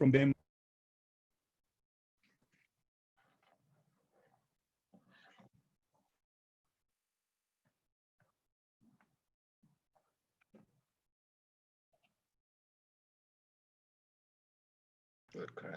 from them. Good cry.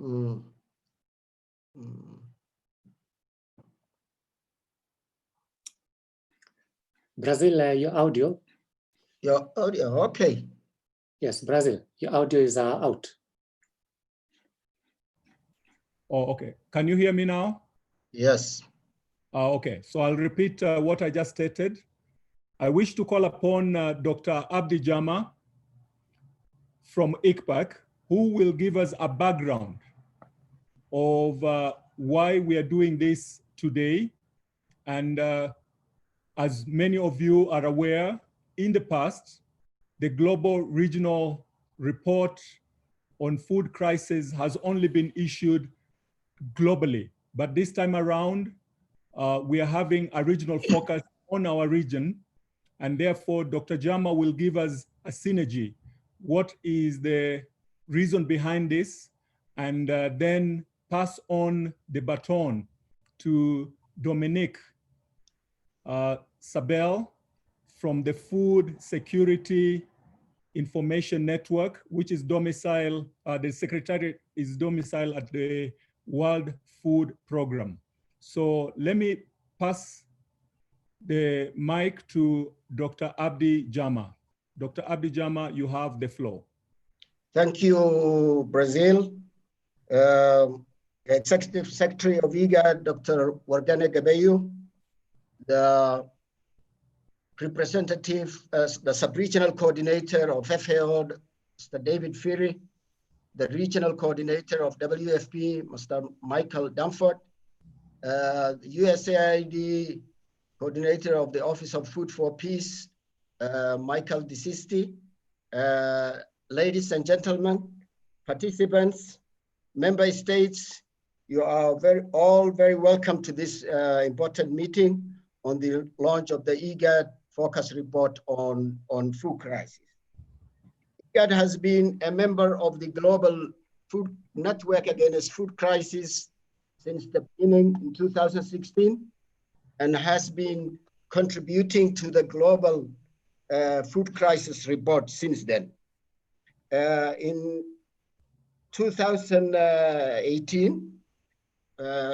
Oh. Brazil, your audio. Your audio, okay. Yes, Brazil, your audio is out. Oh, okay. Can you hear me now? Yes. Okay, so I'll repeat what I just stated. I wish to call upon Dr. Abdi Jama from ICPAC, who will give us a background of why we are doing this today. And as many of you are aware, in the past, the Global Regional Report on Food Crisis has only been issued globally. But this time around, we are having a regional focus on our region. And therefore, Dr. Jama will give us a synergy. What is the reason behind this? And then pass on the baton to Dominique Sabel from the Food Security Information Network, which is domicile, the secretary is domicile at the World Food Program. So let me pass the mic to Dr. Abdi Jama. Dr. Abdi Jama, you have the floor. Thank you, Brazil. Executive Secretary of Igad, Dr. Wardane Gabeyu, the representative, the sub-regional coordinator of FAO, Mr. David Fury, the regional coordinator of WFP, Mr. Michael Dunford, USAID coordinator of the Office of Food for Peace, Michael DeSisti, ladies and gentlemen, participants, member states, you are all very welcome to this important meeting on the launch of the Igad Focus Report on food crisis. Igad has been a member of the Global Food Network Against Food Crisis since the beginning in 2016 and has been contributing to the Global Food Crisis Report since then. In 2018,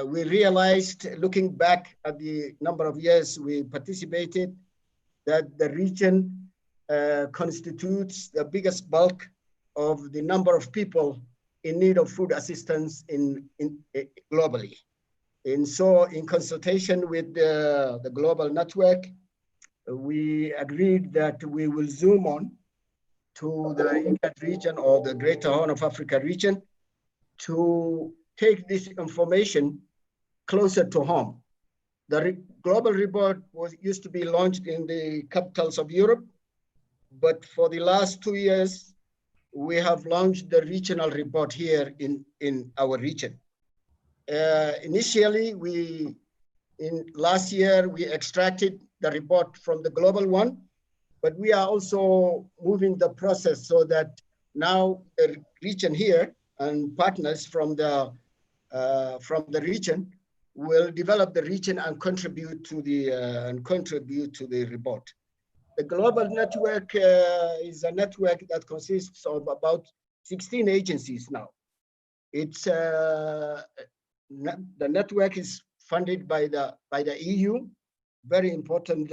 we realized, looking back at the number of years we participated, that the region constitutes the biggest bulk of the number of people in need of food assistance globally. And so in consultation with the global network, we agreed that we will zoom on to the Igad region or the Greater Horn of Africa region to take this information closer to home. The global report used to be launched in the capitals of Europe, but for the last 2 years, we have launched the regional report here in our region. Initially, last year, we extracted the report from the global one, but we are also moving the process so that now the region here and partners from the region will develop the region and contribute to the report. The global network is a network that consists of about 16 agencies now. It's the network is funded by the EU, very important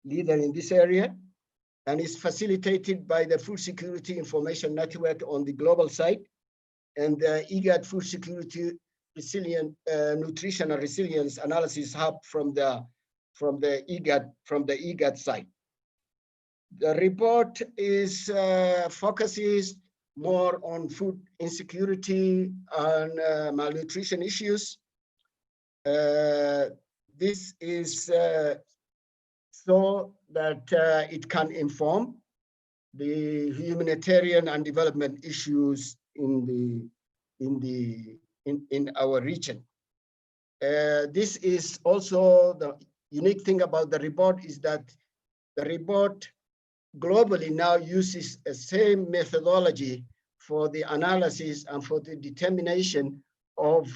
leader in this area, and is facilitated by the Food Security Information Network on the global side, and the Igad Food Security nutritional resilience analysis hub from the Igad side. The report is focuses more on food insecurity and malnutrition issues. This is so that it can inform the humanitarian and development issues in our region. This is also the unique thing about the report, is that the report globally now uses the same methodology for the analysis and for the determination of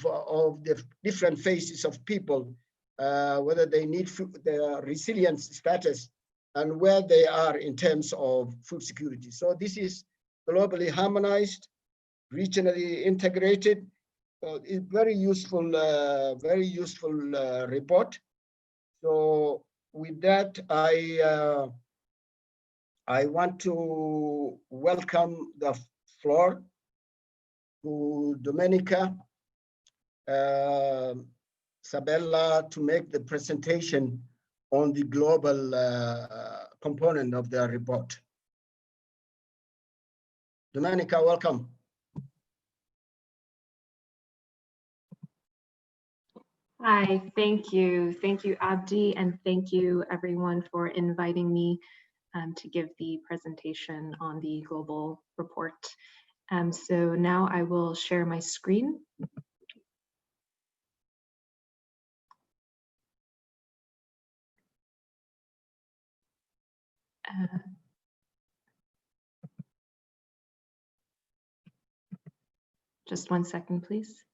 the different phases of people, whether they need food, their resilience status, and where they are in terms of food security. So this is globally harmonized, regionally integrated. It's very useful report. So with that, I want to welcome the floor to Domenica Sabella to make the presentation on the global component of the report. Domenica, welcome. Hi, thank you. Thank you, Abdi, and thank you everyone for inviting me to give the presentation on the global report. So now I will share my screen. Just 1 second, please.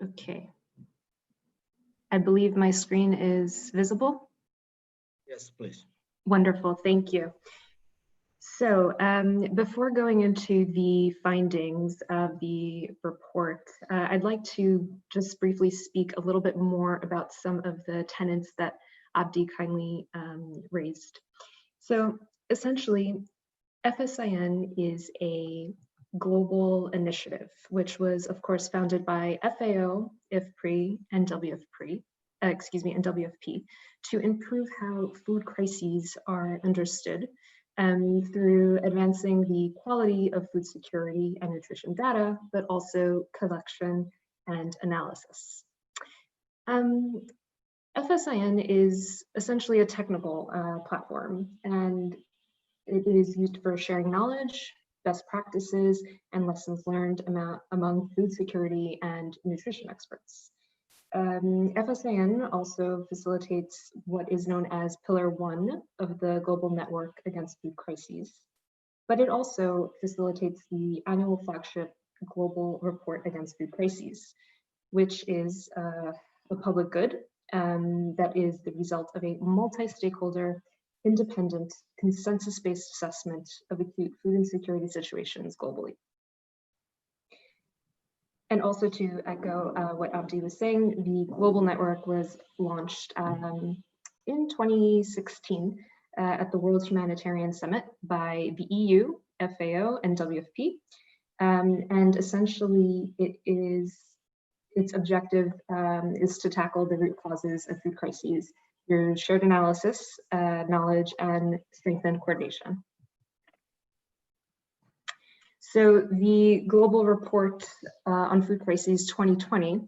Okay. I believe my screen is visible. Yes, please. Wonderful, thank you. So before going into the findings of the report, I'd like to just briefly speak a little bit more about some of the tenets that Abdi kindly raised. So essentially, FSIN is a global initiative, which was of course founded by FAO, IFPRI, and WFP, to improve how food crises are understood through advancing the quality of food security and nutrition data, but also collection and analysis. FSIN is essentially a technical platform, and it is used for sharing knowledge, best practices, and lessons learned among food security and nutrition experts. FSIN also facilitates what is known as Pillar 1 of the Global Network Against Food Crises, but it also facilitates the annual flagship Global Report Against Food Crises, which is a public good that is the result of a multi-stakeholder, independent, consensus-based assessment of acute food insecurity situations globally. And also to echo what Abdi was saying, the global network was launched in 2016 at the World Humanitarian Summit by the EU, FAO, and WFP. And essentially, its objective is to tackle the root causes of food crises through shared analysis, knowledge, and strengthen coordination. So the Global Report on Food Crises 2020,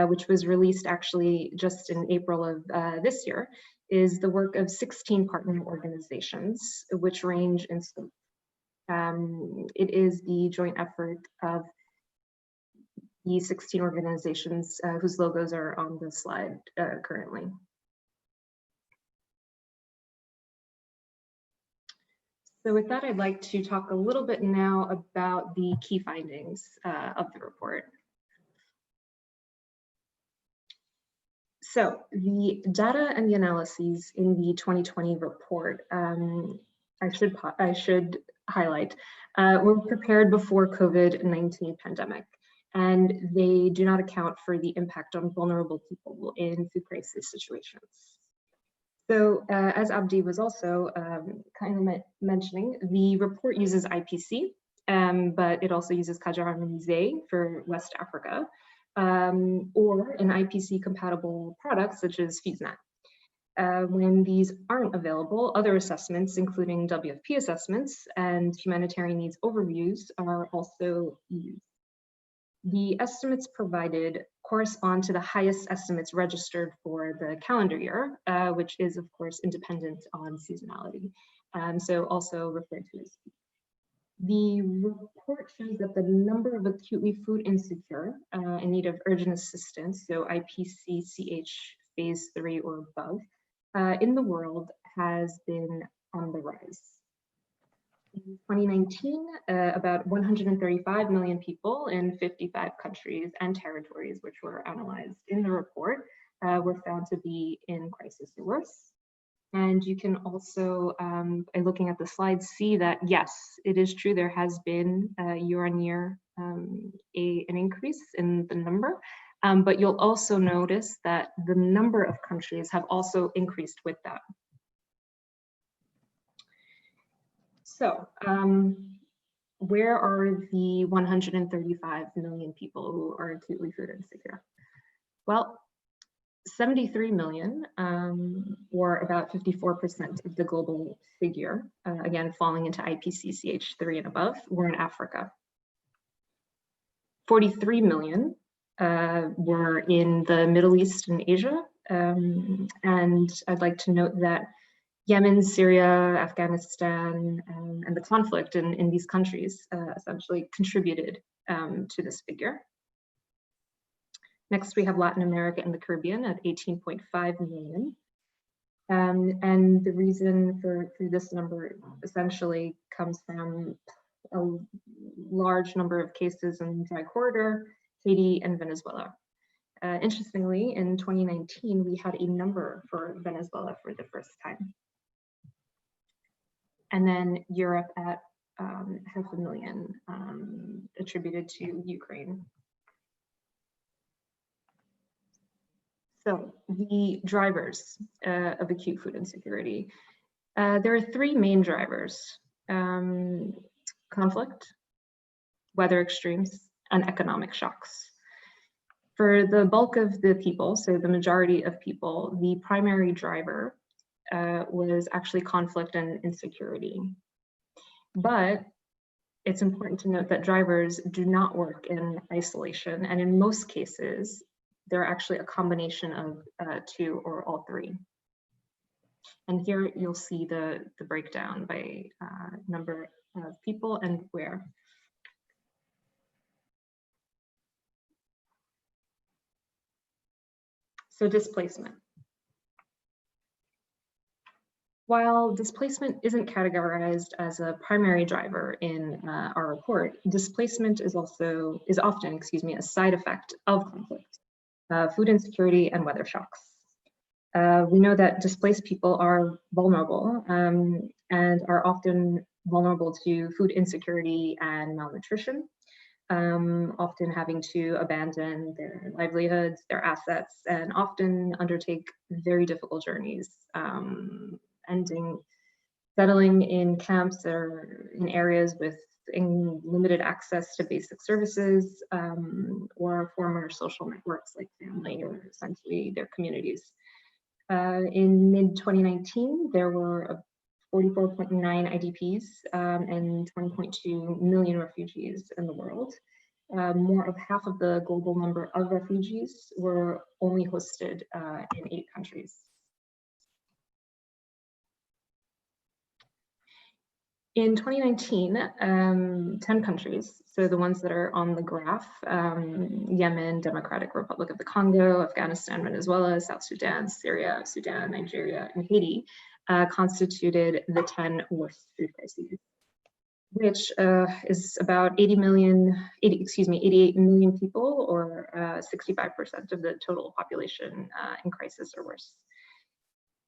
which was released actually just in April of this year, is the work of 16 partner organizations, which range in scope. It is the joint effort of the 16 organizations whose logos are on the slide currently. So with that, I'd like to talk a little bit now about the key findings of the report. So the data and the analyses in the 2020 report, I should highlight were prepared before COVID-19 pandemic, and they do not account for the impact on vulnerable people in food crisis situations. So as Abdi was also kind of mentioning, the report uses IPC, but it also uses Cadre Harmonisé for West Africa, or an IPC compatible product such as FISNAT. When these aren't available, other assessments, including WFP assessments and humanitarian needs overviews, are also used. The estimates provided correspond to the highest estimates registered for the calendar year, which is of course independent on seasonality, so also referred to as peak. The report shows that the number of acutely food insecure in need of urgent assistance, so IPC-CH phase 3 or above, in the world has been on the rise. In 2019, about 135 million people in 55 countries and territories, which were analyzed in the report, were found to be in crisis or worse. And you can also, by looking at the slides, see that yes, it is true, there has been year on year an increase in the number, but you'll also notice that the number of countries have also increased with that. So, where are the 135 million people who are acutely food insecure? Well, 73 million, or about 54% of the global figure, again, falling into IPC-CH3 and above, were in Africa. 43 million were in the Middle East and Asia. And I'd like to note that Yemen, Syria, Afghanistan, and the conflict in these countries essentially contributed to this figure. Next, we have Latin America and the Caribbean at 18.5 million. And the reason for this number essentially comes from a large number of cases in the dry corridor, Haiti, and Venezuela. Interestingly, in 2019, we had a number for Venezuela for the first time. And then Europe at 500,000 attributed to Ukraine. So the drivers of acute food insecurity. There are three main drivers: conflict, weather extremes, and economic shocks. For the bulk of the people, so the majority of people, the primary driver was actually conflict and insecurity. But it's important to note that drivers do not work in isolation, and in most cases, they're actually a combination of two or all three. And here you'll see the breakdown by number of people and where. So displacement. While displacement isn't categorized as a primary driver in our report, displacement is often, a side effect of conflict, food insecurity, and weather shocks. We know that displaced people are vulnerable and are often vulnerable to food insecurity and malnutrition, often having to abandon their livelihoods, their assets, and often undertake very difficult journeys, settling in camps or in areas with limited access to basic services, or former social networks like family or essentially their communities. In mid-2019, there were 44.9 IDPs and 20.2 million refugees in the world. More of half of the global number of refugees were only hosted in 8 countries. In 2019, 10 countries, so the ones that are on the graph, Yemen, Democratic Republic of the Congo, Afghanistan, Venezuela, South Sudan, Syria, Sudan, Nigeria, and Haiti, constituted the 10 worst food crises, which is about 88 million people, or 65% of the total population in crisis or worse.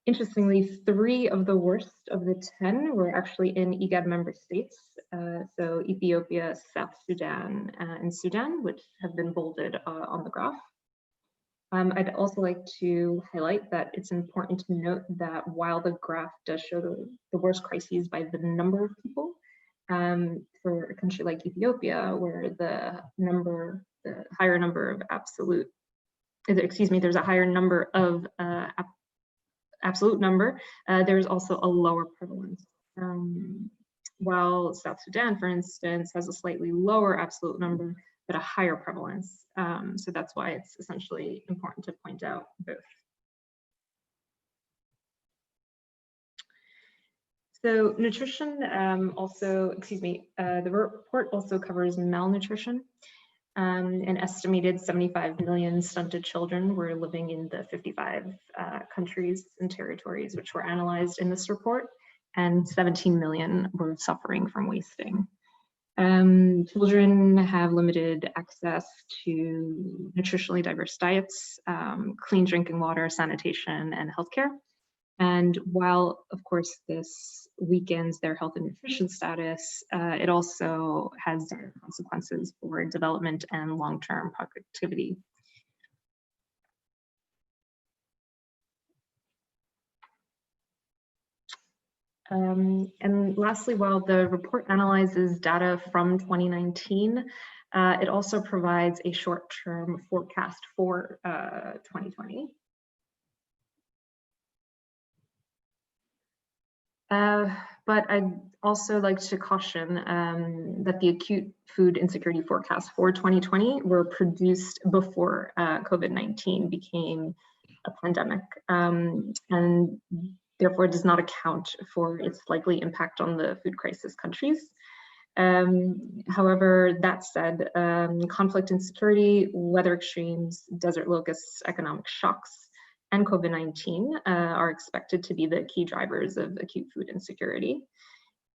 Interestingly, 3 of the worst of the 10 were actually in Igad member states. So Ethiopia, South Sudan, and Sudan, which have been bolded on the graph. I'd also like to highlight that it's important to note that while the graph does show the worst crises by the number of people, for a country like Ethiopia, where the higher number of absolute, excuse me, there's a higher number of absolute number, there's also a lower prevalence. While South Sudan, for instance, has a slightly lower absolute number, but a higher prevalence. So that's why it's essentially important to point out both. So nutrition the report also covers malnutrition. An estimated 75 million stunted children were living in the 55 countries and territories which were analyzed in this report, and 17 million were suffering from wasting. Children have limited access to nutritionally diverse diets, clean drinking water, sanitation, and healthcare. And while, of course, this weakens their health and nutrition status, it also has dire consequences for development and long-term productivity. And lastly, while the report analyzes data from 2019, it also provides a short-term forecast for 2020. But I'd also like to caution that the acute food insecurity forecasts for 2020 were produced before COVID-19 became a pandemic, and therefore does not account for its likely impact on the food crisis countries. However, that said, conflict insecurity, weather extremes, desert locusts, economic shocks, and COVID-19 are expected to be the key drivers of acute food insecurity.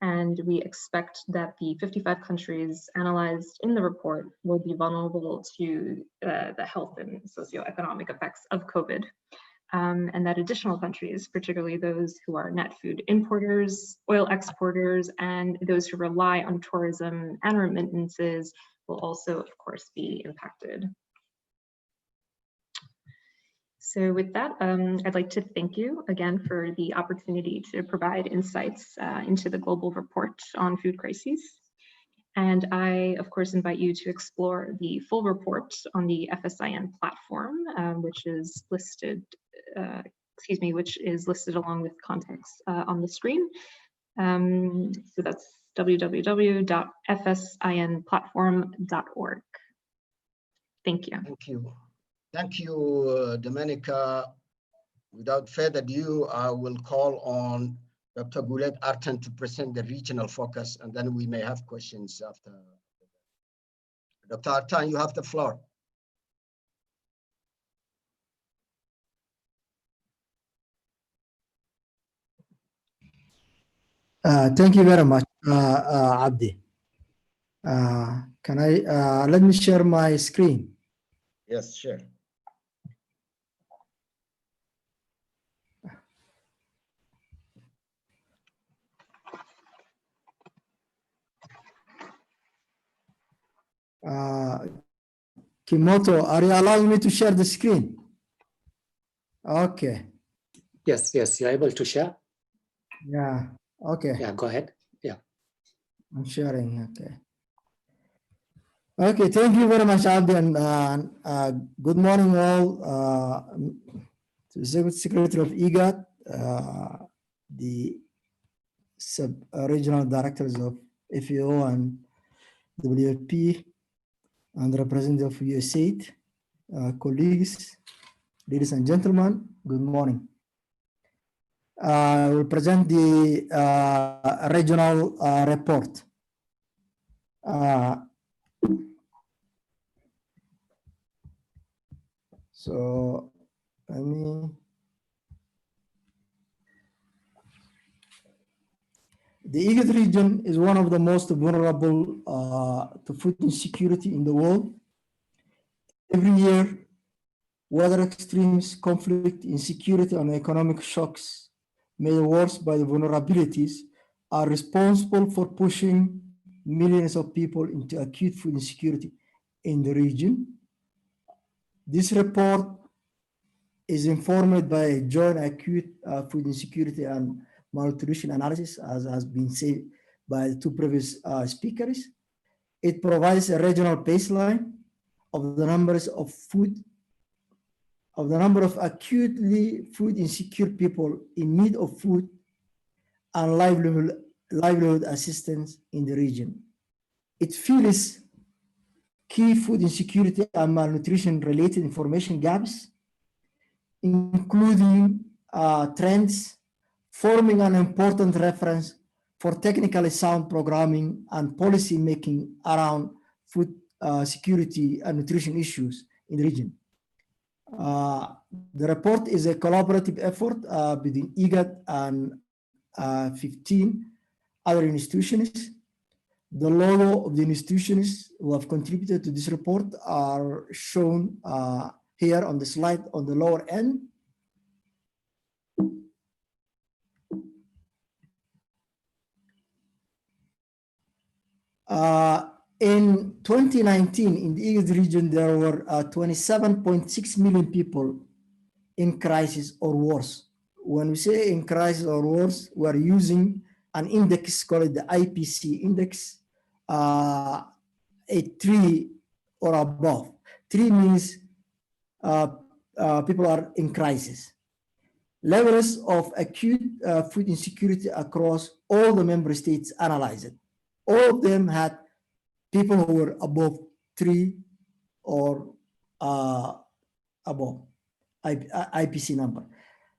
And we expect that the 55 countries analyzed in the report will be vulnerable to the health and socioeconomic effects of COVID. And that additional countries, particularly those who are net food importers, oil exporters, and those who rely on tourism and remittances will also, of course, be impacted. So with that, I'd like to thank you again for the opportunity to provide insights into the global report on food crises. And I, of course, invite you to explore the full report on the FSIN platform, which is listed, which is listed along with context on the screen. So that's www.fsinplatform.org. Thank you. Thank you. Thank you, Domenica. Without further ado, I will call on Dr. Goulet Artan to present the regional focus, and then we may have questions after. Dr. Artan, you have the floor. Thank you very much, Abdi. Can I, let me share my screen? Yes, sure. Kimoto, are you allowing me to share the screen? Okay. Yes, you're able to share. Yeah, okay. Yeah, go ahead. Yeah. I'm sharing, okay. Okay, thank you very much, Abdi, and good morning all. To the Secretary of Igad, the sub-regional directors of FAO and WFP, and representative of USAID, colleagues, ladies and gentlemen, good morning. I will present the regional report. So let me. The Igad region is one of the most vulnerable to food insecurity in the world. Every year, weather extremes, conflict, insecurity, and economic shocks made worse by the vulnerabilities are responsible for pushing millions of people into acute food insecurity in the region. This report is informed by a joint acute food insecurity and malnutrition analysis, as has been said by the two previous speakers. It provides a regional baseline of the numbers of the number of acutely food insecure people in need of food and livelihood assistance in the region. It fills key food insecurity and malnutrition related information gaps, including trends, forming an important reference for technically sound programming and policy making around food security and nutrition issues in the region. The report is a collaborative effort between Igad and 15 other institutions. The logo of the institutions who have contributed to this report are shown here on the slide on the lower end. In 2019, in the Igad region, there were 27.6 million people in crisis or worse. When we say in crisis or worse, we're using an index called the IPC index, a 3 or above. 3 means people are in crisis. Levels of acute food insecurity across all the member states analyzed. All of them had people who were above 3 or above IPC number.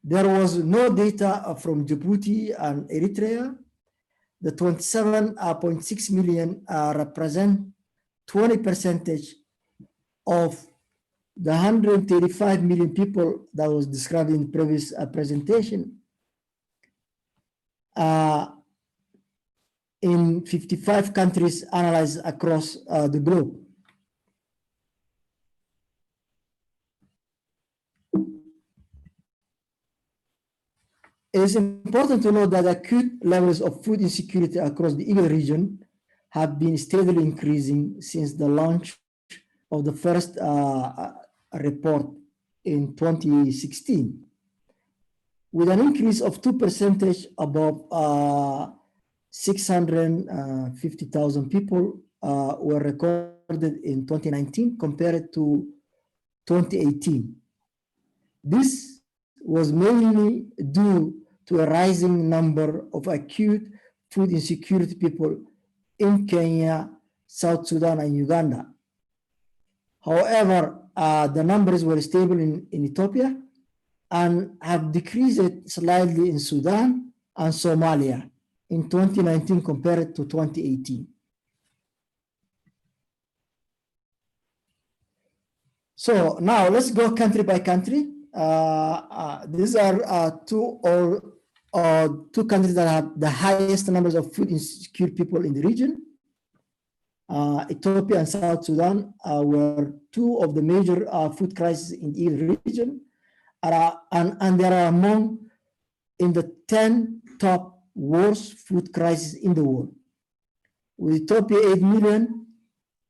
There was no data from Djibouti and Eritrea. The 27.6 million represent 20% of the 135 million people that was described in the previous presentation. In 55 countries analyzed across the globe. It is important to note that acute levels of food insecurity across the Igad region have been steadily increasing since the launch of the first report in 2016, with an increase of 2% above 650,000 people were recorded in 2019 compared to 2018. This was mainly due to a rising number of acute food insecurity people in Kenya, South Sudan, and Uganda. However, the numbers were stable in Ethiopia and have decreased slightly in Sudan and Somalia in 2019 compared to 2018. So now let's go country by country. These are two countries that have the highest numbers of food insecure people in the region. Ethiopia and South Sudan were two of the major food crises in the region, and they are among in the 10 top worst food crisis in the world. With Ethiopia 8 million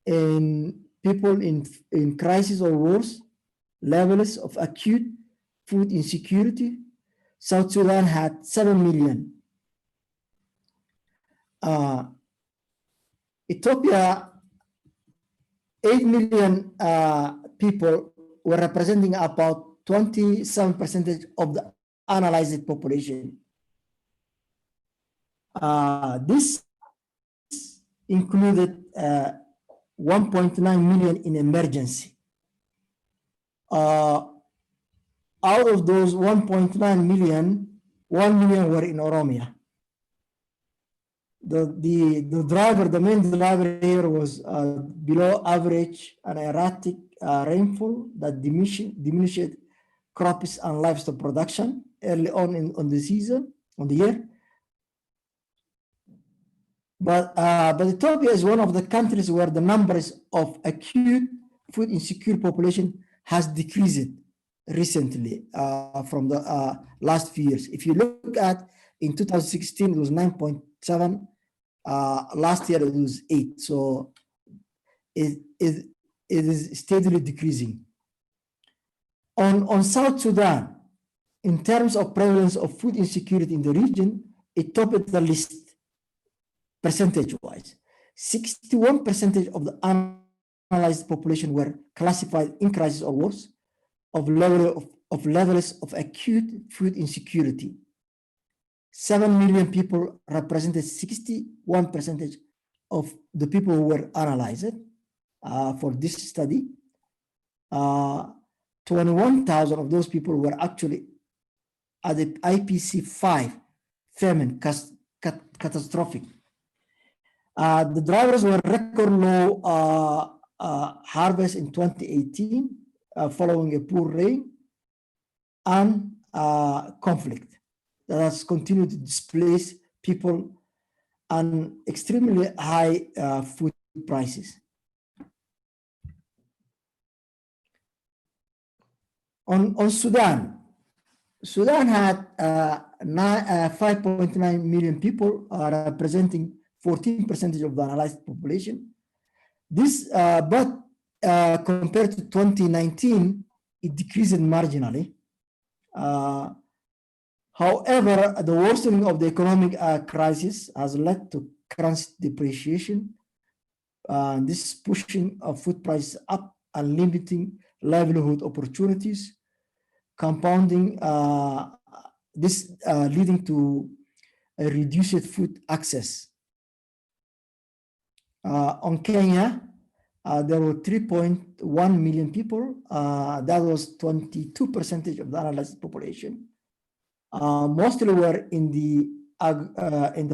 in people in crisis or worse levels of acute food insecurity, South Sudan had 7 million. Ethiopia, 8 million people were representing about 27% of the analyzed population. This included 1.9 million in emergency. Out of those 1.9 million, 1 million were in Oromia. The main driver here was below average and erratic rainfall that diminished crops and livestock production early on the season, on the year. But Ethiopia is one of the countries where the numbers of acute food insecure population has decreased recently from the last few years. If you look at in 2016, it was 9.7. Last year, it was 8. So it is steadily decreasing. On South Sudan, in terms of prevalence of food insecurity in the region, it topped the list percentage-wise. 61% of the analyzed population were classified in crisis or worse of levels of acute food insecurity. 7 million people represented 61% of the people who were analyzed for this study. 21,000 of those people were actually at the IPC 5 famine catastrophic. The drivers were record low harvest in 2018 following a poor rain and conflict that has continued to displace people and extremely high food prices. On Sudan, Sudan had 5.9 million people representing 14% of the analyzed population. This, but compared to 2019, it decreased marginally. However, the worsening of the economic crisis has led to currency depreciation. This is pushing food prices up and limiting livelihood opportunities, compounding this leading to a reduced food access. On Kenya, there were 3.1 million people. That was 22% of the analyzed population. Mostly were in the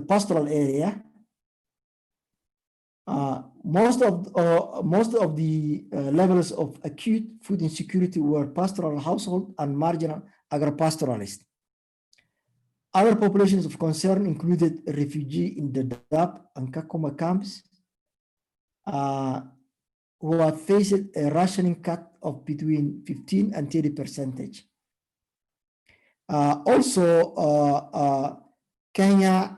pastoral area. Most of the levels of acute food insecurity were pastoral household and marginal agro-pastoralist. Other populations of concern included refugees in the Dadaab and Kakuma camps, who have faced a rationing cut of between 15 and 30%. Also, Kenya,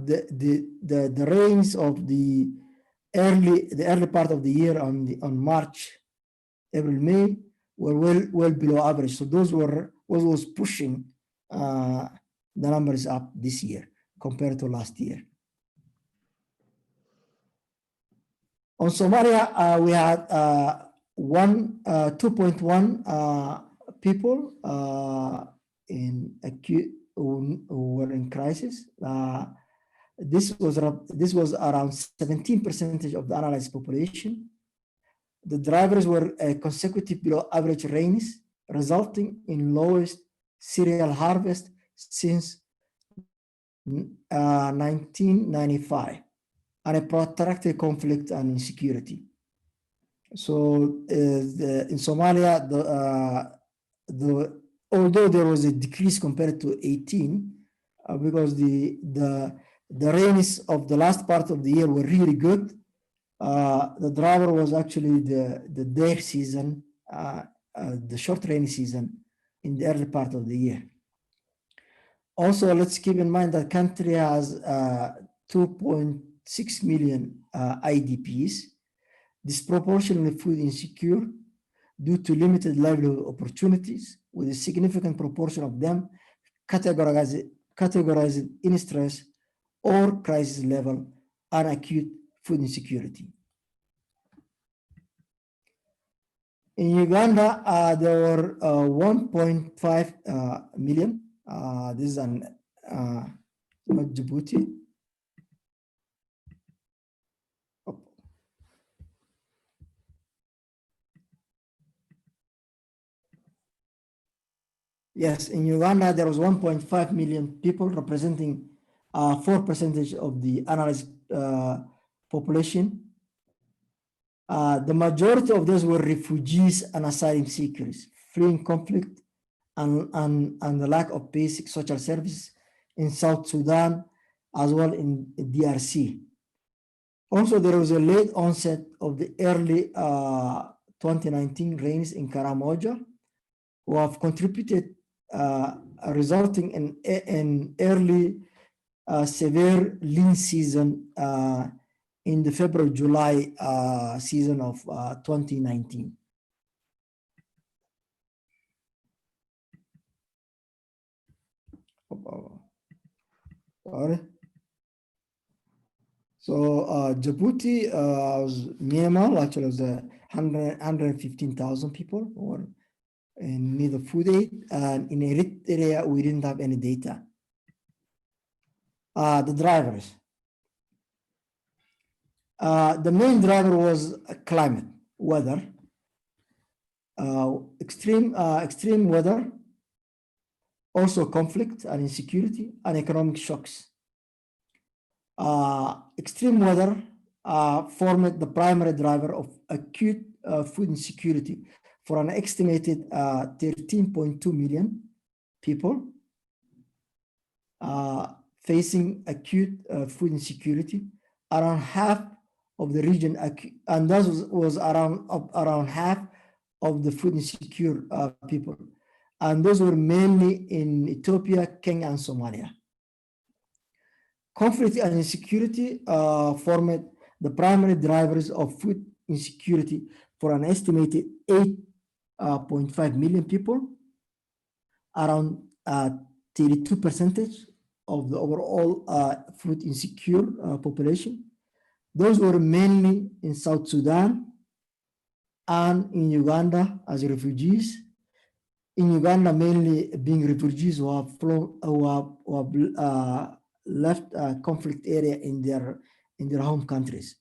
the rains of the early part of the year on March, April, May were well below average. So those was pushing the numbers up this year compared to last year. On Somalia, we had 2.1 people in acute who were in crisis. This was around 17% of the analyzed population. The drivers were consecutive below average rains, resulting in lowest cereal harvest since 1995, and a protracted conflict and insecurity. So in Somalia, although there was a decrease compared to 18, because the rains of the last part of the year were really good, the driver was actually the dare season, the short rainy season in the early part of the year. Also, let's keep in mind that country has 2.6 million IDPs, disproportionately food insecure due to limited livelihood opportunities, with a significant proportion of them categorized in stress or crisis level and acute food insecurity. In Uganda, there were 1.5 million. This is not Djibouti. Yes, in Uganda, there was 1.5 million people, representing 4% of the analyzed population. The majority of those were refugees and asylum seekers, fleeing conflict and the lack of basic social services in South Sudan, as well in DRC. Also, there was a late onset of the early 2019 rains in Karamoja, who have contributed, resulting in early severe lean season in the February-July season of 2019. Sorry. So Djibouti was minimal, actually it was 115,000 people who were in need of food aid, and in Eritrea we didn't have any data. The drivers. The main driver was climate, weather, extreme weather, also conflict and insecurity and economic shocks. Extreme weather formed the primary driver of acute food insecurity for an estimated 13.2 million people facing acute food insecurity. Around half of the region, and that was around half of the food insecure people. And those were mainly in Ethiopia, Kenya, and Somalia. Conflict and insecurity formed the primary drivers of food insecurity for an estimated 8.5 million people, around 32% of the overall food insecure population. Those were mainly in South Sudan and in Uganda as refugees. In Uganda, mainly being refugees who have left conflict area in their home countries.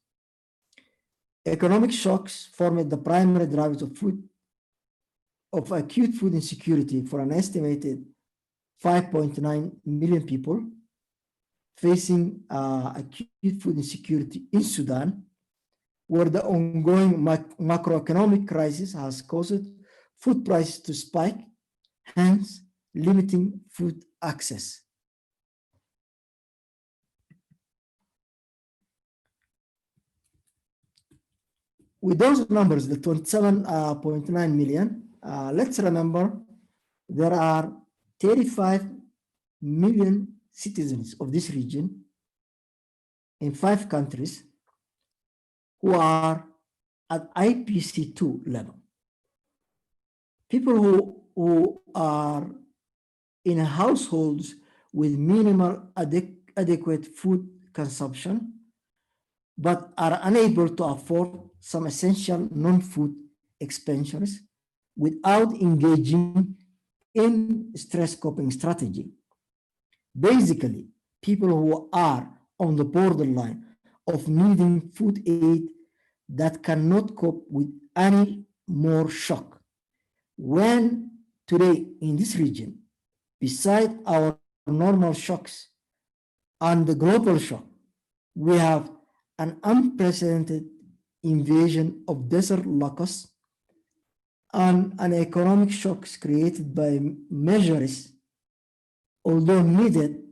Economic shocks formed the primary drivers of acute food insecurity for an estimated 5.9 million people facing acute food insecurity in Sudan, where the ongoing macroeconomic crisis has caused food prices to spike, hence limiting food access. With those numbers, the 27.9 million, let's remember there are 35 million citizens of this region in 5 countries who are at IPC2 level. People who are in households with minimal adequate food consumption, but are unable to afford some essential non-food expenses without engaging in stress coping strategy. Basically, people who are on the borderline of needing food aid that cannot cope with any more shock. When today in this region, beside our normal shocks and the global shock, we have an unprecedented invasion of desert locusts and an economic shocks created by measures, although needed,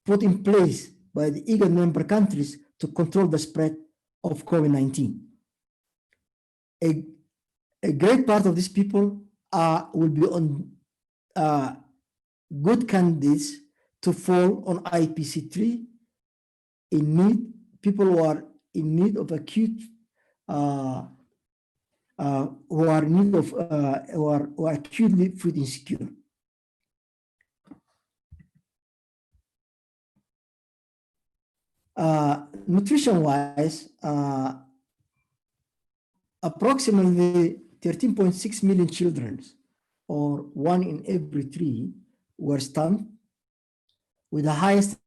put in place by the Igad member countries to control the spread of COVID-19. A great part of these people will be on good candidates to fall on IPC3 in need, people who are in need of acute, who are in need of, who are acutely food insecure. Nutrition-wise, approximately 13.6 million children, or 1 in every 3, were starved, with the highest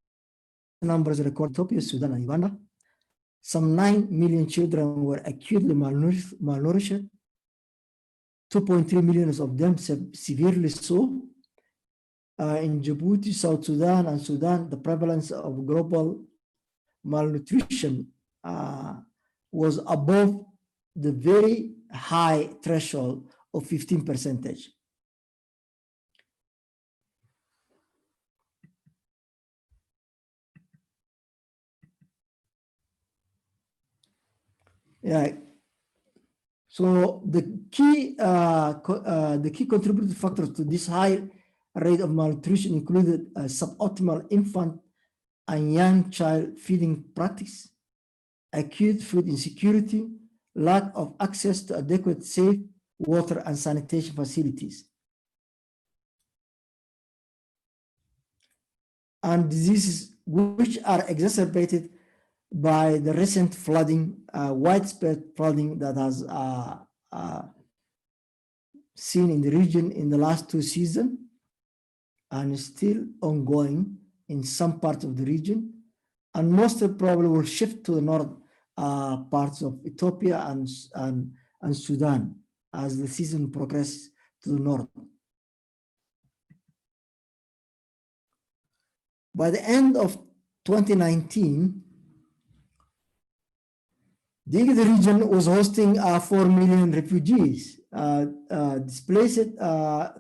numbers recorded in Ethiopia, Sudan, and Uganda. Some 9 million children were acutely malnourished, 2.3 million of them severely so. In Djibouti, South Sudan, and Sudan, the prevalence of global malnutrition was above the very high threshold of 15%. Yeah. So the key contributing factors to this high rate of malnutrition included suboptimal infant and young child feeding practice, acute food insecurity, lack of access to adequate, safe water and sanitation facilities, and diseases which are exacerbated by the recent flooding, widespread flooding that has seen in the region in the last 2 seasons and is still ongoing in some parts of the region, and most probably will shift to the north parts of Ethiopia and Sudan as the season progresses to the north. By the end of 2019, the Igad region was hosting 4 million refugees. Displaced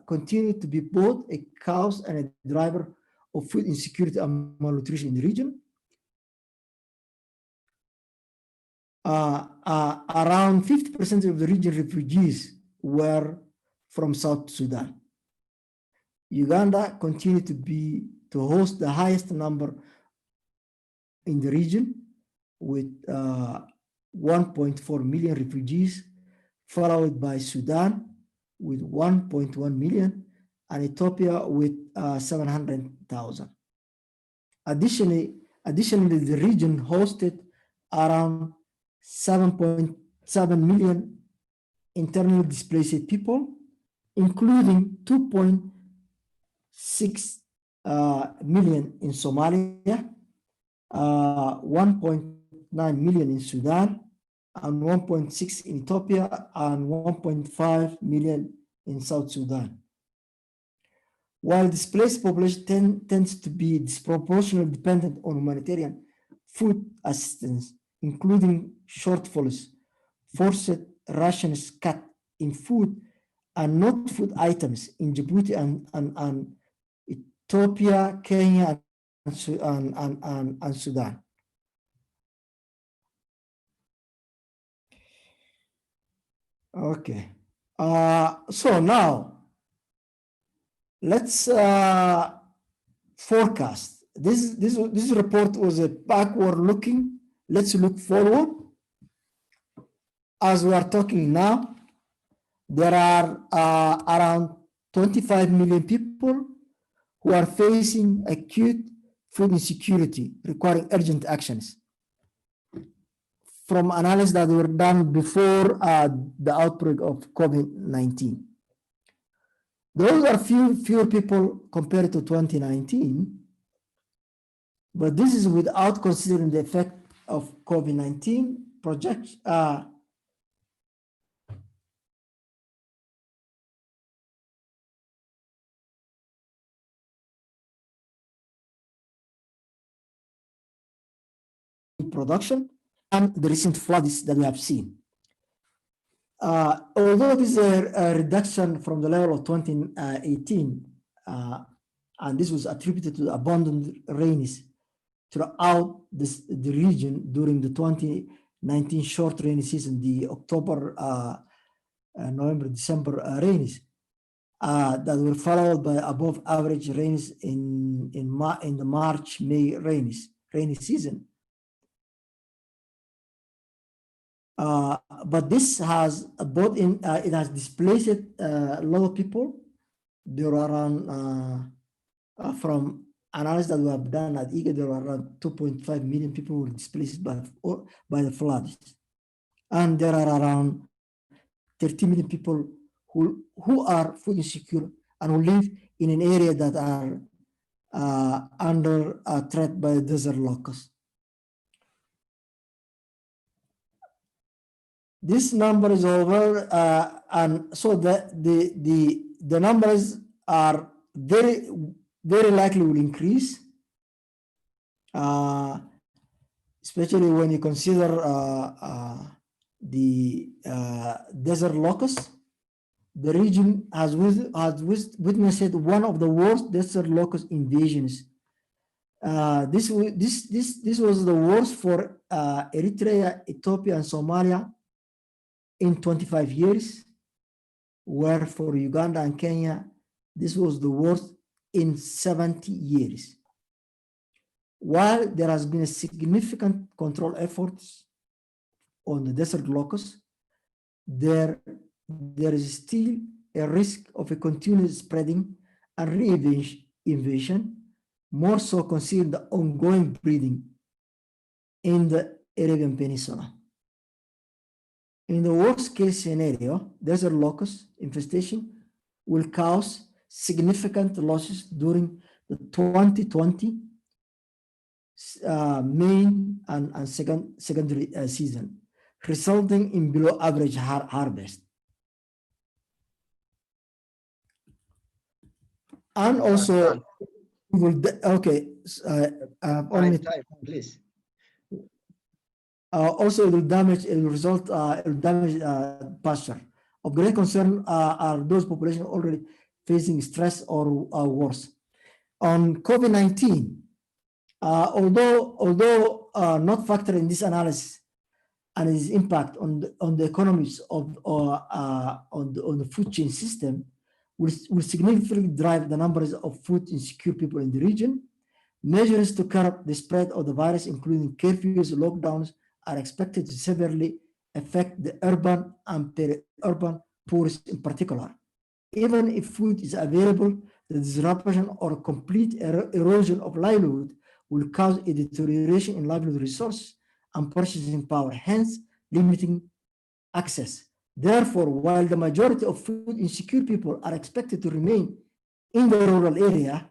continued to be both a cause and a driver of food insecurity and malnutrition in the region. Around 50% of the region refugees were from South Sudan. Uganda continued to host the highest number in the region with 1.4 million refugees, followed by Sudan with 1.1 million and Ethiopia with 700,000. Additionally, the region hosted around 7.7 million internally displaced people, including 2.6 million in Somalia, 1.9 million in Sudan, and 1.6 in Ethiopia, and 1.5 million in South Sudan. While displaced population tends to be disproportionately dependent on humanitarian food assistance, including shortfalls, forced rations cut in food and not food items in Djibouti and Ethiopia, Kenya, and Sudan. Okay, so now let's forecast. This report was a backward looking. Let's look forward. As we are talking now, there are around 25 million people who are facing acute food insecurity, requiring urgent actions. From analysis that were done before the outbreak of COVID-19. Those are fewer people compared to 2019, but this is without considering the effect of COVID-19 project. Production and the recent floods that we have seen. Although this is a reduction from the level of 2018, and this was attributed to the abundant rains throughout the region during the 2019 short rainy season, the October, November, December rains that were followed by above average rains in the March-May rainy season. But this has it has displaced a lot of people. There are around, from analysis that we have done at Igad, there are around 2.5 million people who were displaced by the floods. And there are around 30 million people who are food insecure and who live in an area that are under threat by desert locusts. This number is over, and so the numbers are very likely will increase, especially when you consider the desert locusts. The region has witnessed one of the worst desert locust invasions. This was the worst for Eritrea, Ethiopia, and Somalia in 25 years, where for Uganda and Kenya, this was the worst in 70 years. While there has been a significant control efforts on the desert locust, there is still a risk of a continuous spreading and reinvasion, more so considering the ongoing breeding in the Arabian Peninsula. In the worst case scenario, desert locust infestation will cause significant losses during the 2020 main and secondary season, resulting in below average harvest. And also, okay, only time, please. Also, it will damage. It will result. It will damage pasture. Of great concern are those populations already facing stress or worse. On COVID-19, although not factored in this analysis and its impact on the economies of on the food chain system, will significantly drive the numbers of food insecure people in the region. Measures to curb the spread of the virus, including curfews, lockdowns, are expected to severely affect the urban and peri-urban poorest in particular. Even if food is available, the disruption or complete erosion of livelihood will cause a deterioration in livelihood resources and purchasing power, hence limiting access. Therefore, while the majority of food insecure people are expected to remain in the rural area,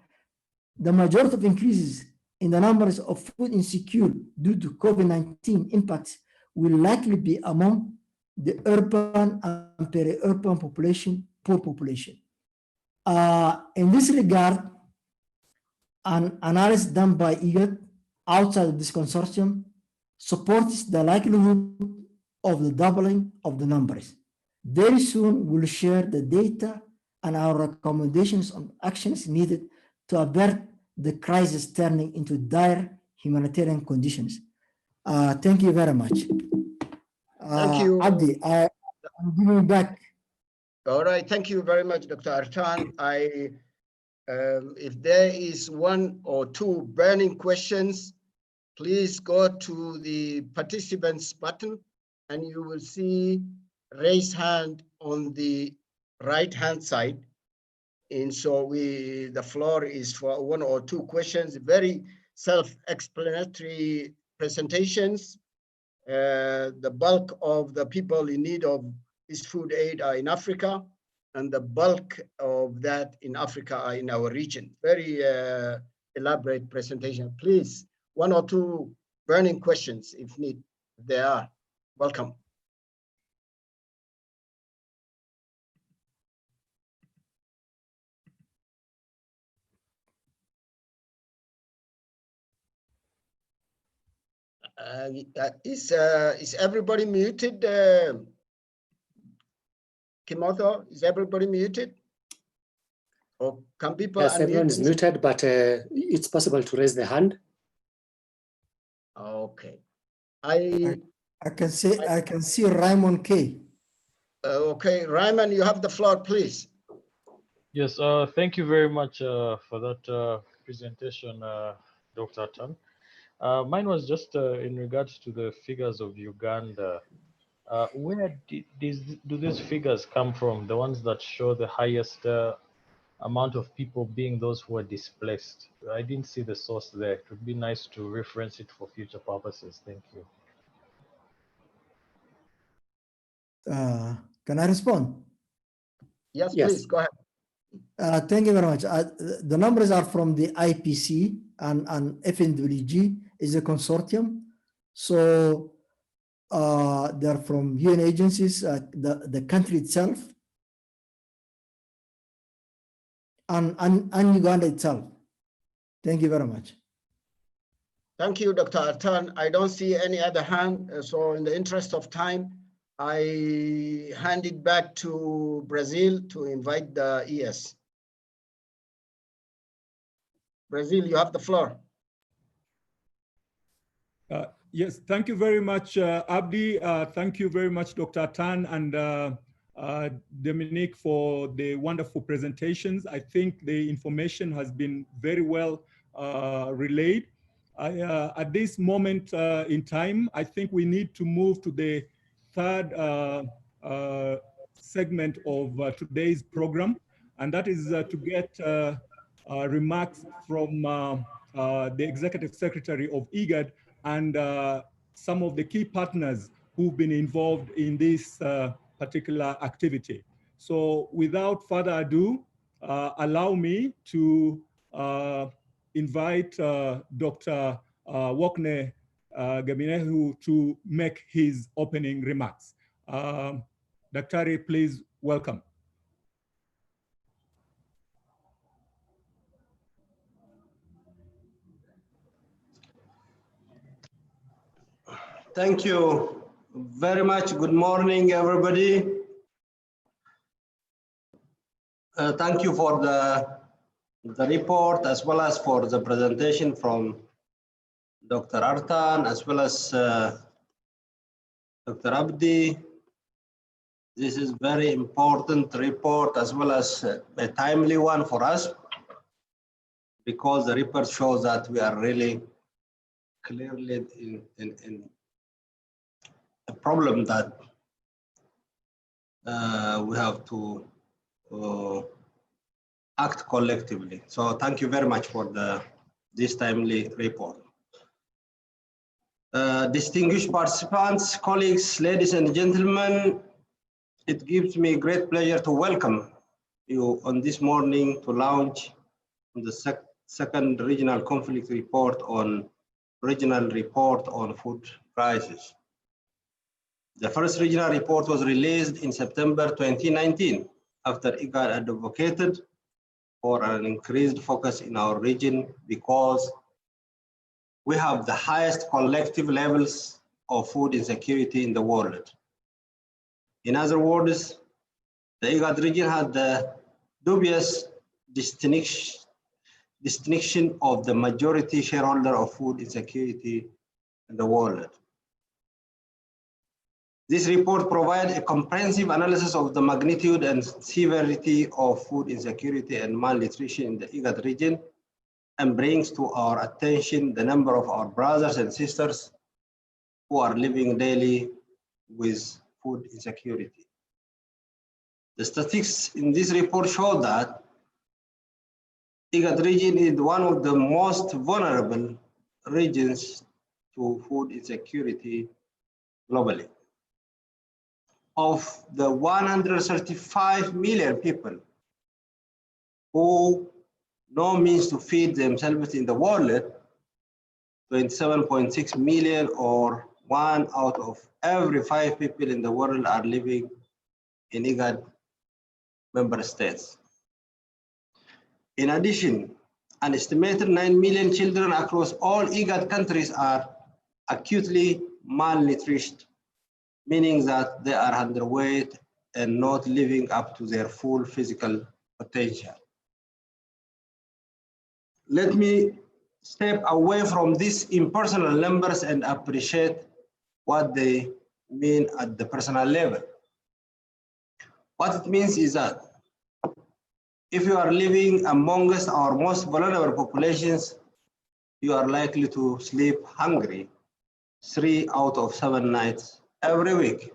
the majority of increases in the numbers of food insecure due to COVID-19 impacts will likely be among the urban and peri-urban population, poor population. In this regard, an analysis done by Igad outside of this consortium supports the likelihood of the doubling of the numbers. Very soon, we'll share the data and our recommendations on actions needed to avert the crisis turning into dire humanitarian conditions. Thank you very much. Thank you. Abdi, I'm giving back. All right, thank you very much, Dr. Artan. If there is one or two burning questions, please go to the participants button and you will see raise hand on the right-hand side. And so the floor is for one or two questions, very self-explanatory presentations. The bulk of the people in need of this food aid are in Africa, and the bulk of that in Africa are in our region. Very elaborate presentation. Please, one or two burning questions if need. There are. Welcome. Is everybody muted? Kimotho, is everybody muted? Or can people? Yes, everyone is muted, but it's possible to raise the hand. Okay. I can see Raymond K. Okay, Raymond, you have the floor, please. Yes, thank you very much for that presentation, Dr. Tan. Mine was just in regards to the figures of Uganda. Where do these figures come from? The ones that show the highest amount of people being those who are displaced. I didn't see the source there. It would be nice to reference it for future purposes. Thank you. Can I respond? Yes, Yes. please, go ahead. Thank you very much. The numbers are from the IPC and FNWG is a consortium. So they're from UN agencies, the country itself, and Uganda itself. Thank you very much. Thank you, Dr. Artan. I don't see any other hand. So in the interest of time, I hand it back to Brazil to invite the ES. Brazil, you have the floor. Yes, thank you very much, Abdi. Thank you very much, Dr. Tan and Dominique, for the wonderful presentations. I think the information has been very well relayed. At this moment in time, I think we need to move to the third segment of today's program, and that is to get remarks from the Executive Secretary of Igad and some of the key partners who've been involved in this particular activity. So without further ado, allow me to invite Dr. Wokne Gabinehu to make his opening remarks. Daktari, please welcome. Thank you very much. Good morning, everybody. Thank you for the report, as well as for the presentation from Dr. Artan, as well as Dr. Abdi. This is very important report, as well as a timely one for us, because the report shows that we are really clearly in a problem that we have to act collectively. So thank you very much for this timely report. Distinguished participants, colleagues, ladies and gentlemen, it gives me great pleasure to welcome you on this morning to launch the second regional conflict report on food crisis. The first regional report was released in September 2019 after Igad advocated for an increased focus in our region because we have the highest collective levels of food insecurity in the world. In other words, the Igad region had the dubious distinction of the majority shareholder of food insecurity in the world. This report provides a comprehensive analysis of the magnitude and severity of food insecurity and malnutrition in the Igad region and brings to our attention the number of our brothers and sisters who are living daily with food insecurity. The statistics in this report show that Igad region is one of the most vulnerable regions to food insecurity globally. Of the 135 million people who no means to feed themselves in the world, 27.6 million, or 1 out of every 5 people in the world, are living in Igad member states. In addition, an estimated 9 million children across all Igad countries are acutely malnourished, meaning that they are underweight and not living up to their full physical potential. Let me step away from these impersonal numbers and appreciate what they mean at the personal level. What it means is that if you are living amongst our most vulnerable populations, you are likely to sleep hungry 3 out of 7 nights every week.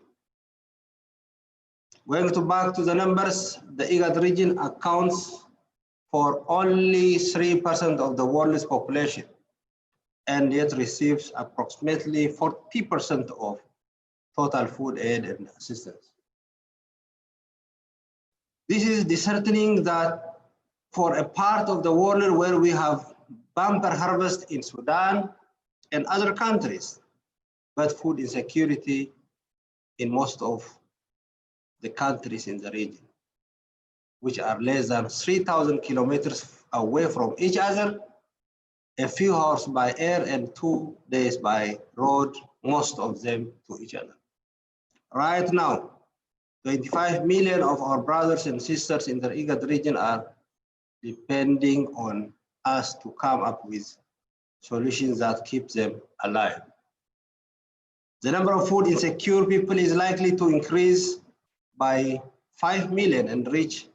Going back to the numbers, the Igad region accounts for only 3% of the world's population and yet receives approximately 40% of total food aid and assistance. This is disheartening that for a part of the world where we have bumper harvest in Sudan and other countries, but food insecurity in most of the countries in the region, which are less than 3,000 kilometers away from each other, a few hours by air and 2 days by road, most of them to each other. Right now, 25 million of our brothers and sisters in the Igad region are depending on us to come up with solutions that keep them alive. The number of food insecure people is likely to increase by 5 million and reach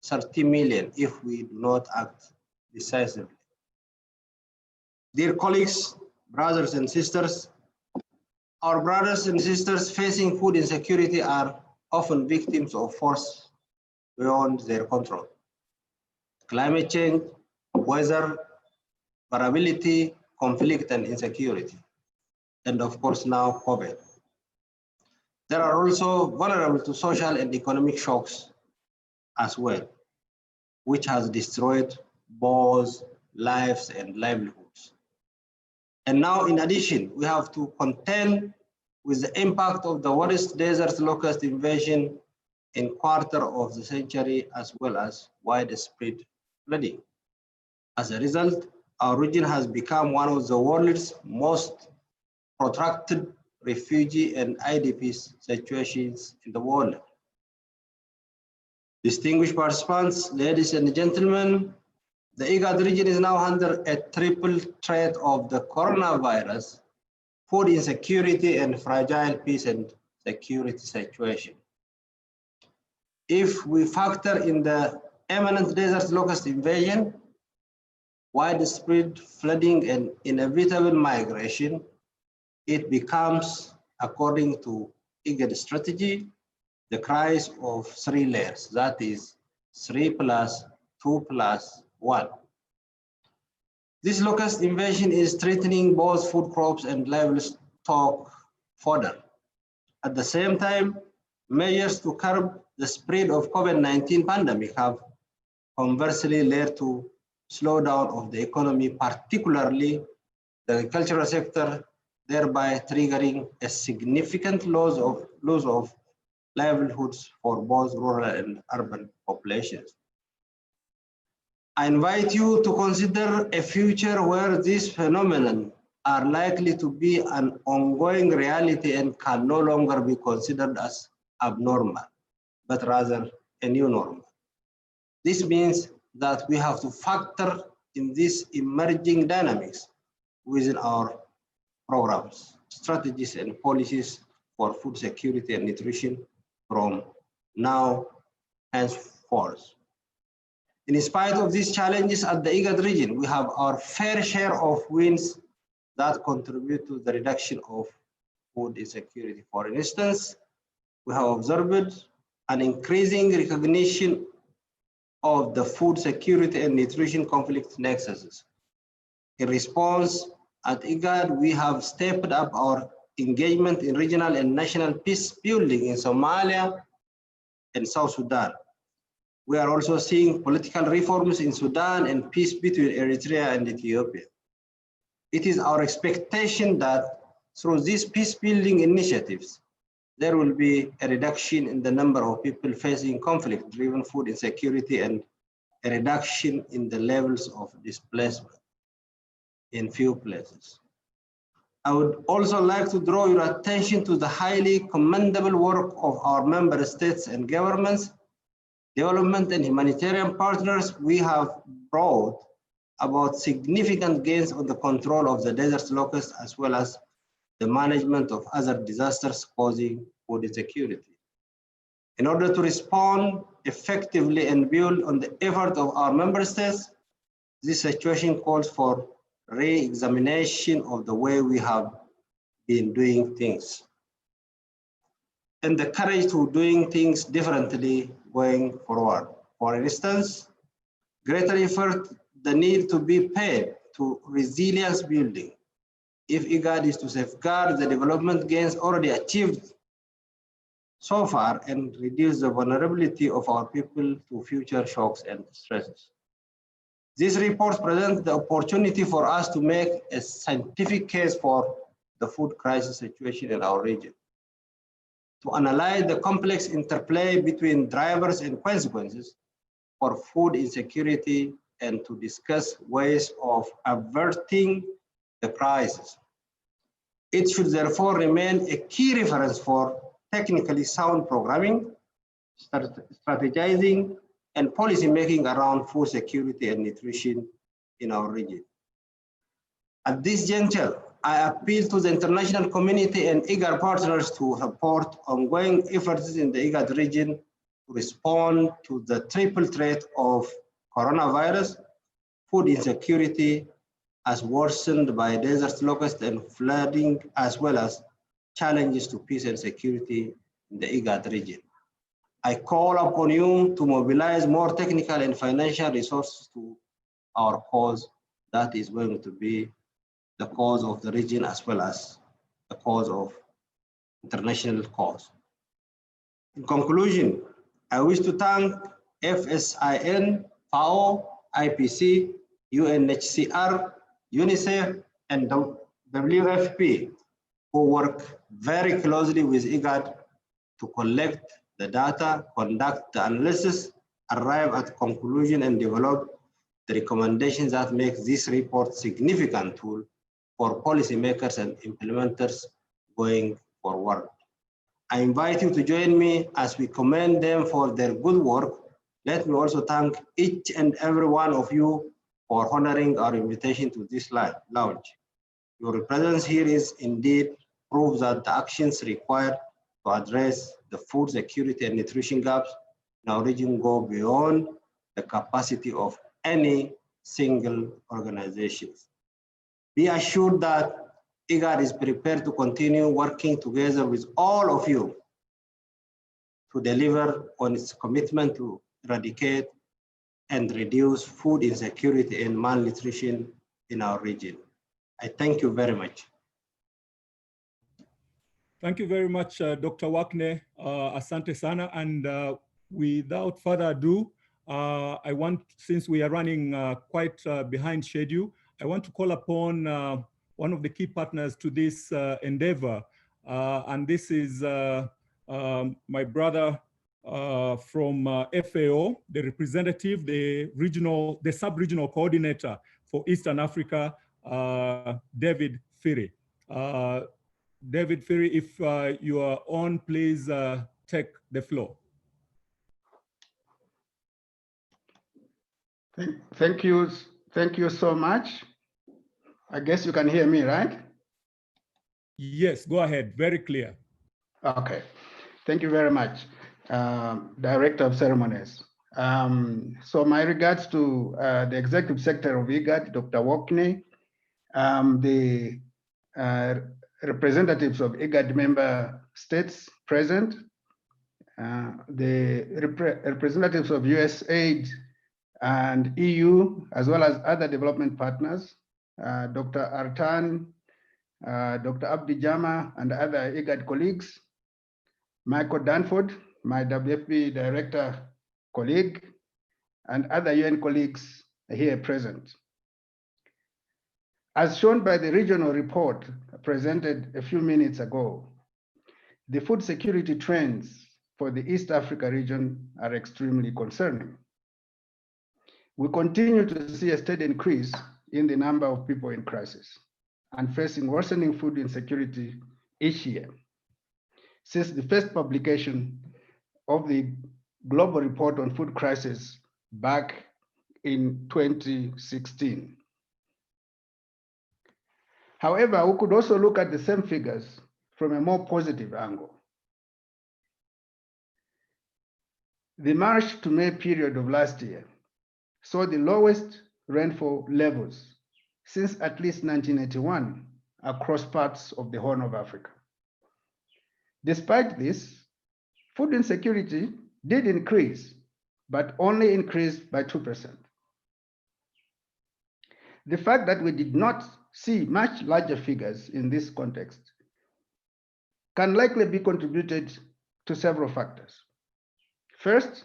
30 million if we do not act decisively. Dear colleagues, brothers and sisters, our brothers and sisters facing food insecurity are often victims of forces beyond their control. Climate change, weather, variability, conflict, and insecurity. And of course now COVID. They are also vulnerable to social and economic shocks as well, which has destroyed both lives and livelihoods. And now, in addition, we have to contend with the impact of the worst desert locust invasion in quarter of the century, as well as widespread flooding. As a result, our region has become one of the world's most protracted refugee and IDP situations in the world. Distinguished participants, ladies and gentlemen, the Igad region is now under a triple threat of the coronavirus, food insecurity, and fragile peace and security situation. If we factor in the imminent desert locust invasion, widespread flooding, and inevitable migration, it becomes, according to Igad strategy, the crisis of 3 layers, that is 3 plus 2 plus 1. This locust invasion is threatening both food crops and livestock fodder. At the same time, measures to curb the spread of COVID-19 pandemic have conversely led to slowdown of the economy, particularly the agricultural sector, thereby triggering a significant loss of livelihoods for both rural and urban populations. I invite you to consider a future where these phenomena are likely to be an ongoing reality and can no longer be considered as abnormal, but rather a new normal. This means that we have to factor in these emerging dynamics within our programs, strategies, and policies for food security and nutrition from now henceforth. In spite of these challenges at the Igad region, we have our fair share of wins that contribute to the reduction of food insecurity. For instance, we have observed an increasing recognition of the food security and nutrition conflict nexuses. In response, at Igad, we have stepped up our engagement in regional and national peace building in Somalia and South Sudan. We are also seeing political reforms in Sudan and peace between Eritrea and Ethiopia. It is our expectation that through these peace building initiatives, there will be a reduction in the number of people facing conflict-driven food insecurity and a reduction in the levels of displacement in few places. I would also like to draw your attention to the highly commendable work of our member states and governments, development and humanitarian partners. We have brought about significant gains on the control of the desert locust as well as the management of other disasters causing food insecurity. In order to respond effectively and build on the effort of our member states, this situation calls for re-examination of the way we have been doing things and the courage to doing things differently going forward. For instance, greater effort, the need to be paid to resilience building if Igad is to safeguard the development gains already achieved so far and reduce the vulnerability of our people to future shocks and stresses. These reports present the opportunity for us to make a scientific case for the food crisis situation in our region, to analyze the complex interplay between drivers and consequences for food insecurity, and to discuss ways of averting the crisis. It should therefore remain a key reference for technically sound programming, strategizing, and policy making around food security and nutrition in our region. At this juncture, I appeal to the international community and Igad partners to support ongoing efforts in the Igad region to respond to the triple threat of coronavirus, food insecurity as worsened by desert locust and flooding, as well as challenges to peace and security in the Igad region. I call upon you to mobilize more technical and financial resources to our cause that is going to be the cause of the region as well as the cause of international cause. In conclusion, I wish to thank FSIN, FAO, IPC, UNHCR, UNICEF, and WFP, who work very closely with Igad to collect the data, conduct the analysis, arrive at conclusion, and develop the recommendations that make this report significant tool for policymakers and implementers going forward. I invite you to join me as we commend them for their good work. Let me also thank each and every one of you for honoring our invitation to this lounge. Your presence here is indeed proof that the actions required to address the food security and nutrition gaps in our region go beyond the capacity of any single organization. Be assured that Igad is prepared to continue working together with all of you to deliver on its commitment to eradicate and reduce food insecurity and malnutrition in our region. I thank you very much. Thank you very much, Dr. Wakne, Asante Sana. And without further ado, I want, since we are running quite behind schedule, I want to call upon one of the key partners to this endeavor. And this is my brother from FAO, the representative, the sub-regional coordinator for Eastern Africa, David Phiri. David Phiri, if you are on, please take the floor. Thank you so much. I guess you can hear me, right? Yes, go ahead, very clear. Okay, thank you very much, Director of Ceremonies. So my regards to the Executive Secretary of Igad, Dr. Wakne, the representatives of Igad member states present, the representatives of USAID and EU, as well as other development partners, Dr. Artan, Dr. Abdi Jama, and other Igad colleagues, Michael Danford, my WFP director colleague, and other UN colleagues here present. As shown by the regional report presented a few minutes ago, the food security trends for the East Africa region are extremely concerning. We continue to see a steady increase in the number of people in crisis and facing worsening food insecurity each year. Since the first publication of the Global Report on Food Crisis back in 2016. However, we could also look at the same figures from a more positive angle. The March to May period of last year saw the lowest rainfall levels since at least 1981 across parts of the Horn of Africa. Despite this, food insecurity did increase, but only increased by 2%. The fact that we did not see much larger figures in this context can likely be contributed to several factors. First,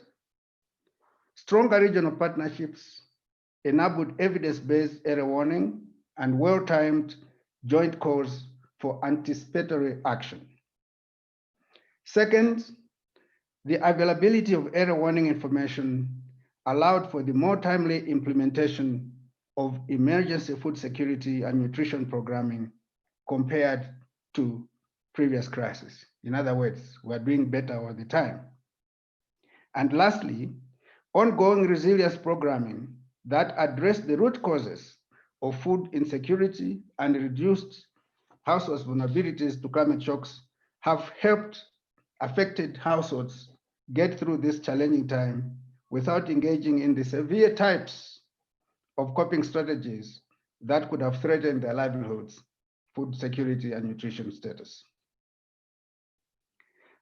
stronger regional partnerships enabled evidence-based early warning and well-timed joint calls for anticipatory action. Second, the availability of early warning information allowed for the more timely implementation of emergency food security and nutrition programming compared to previous crises. In other words, we're doing better all the time. And lastly, ongoing resilience programming that addressed the root causes of food insecurity and reduced households' vulnerabilities to climate shocks have helped affected households get through this challenging time without engaging in the severe types of coping strategies that could have threatened their livelihoods, food security, and nutrition status.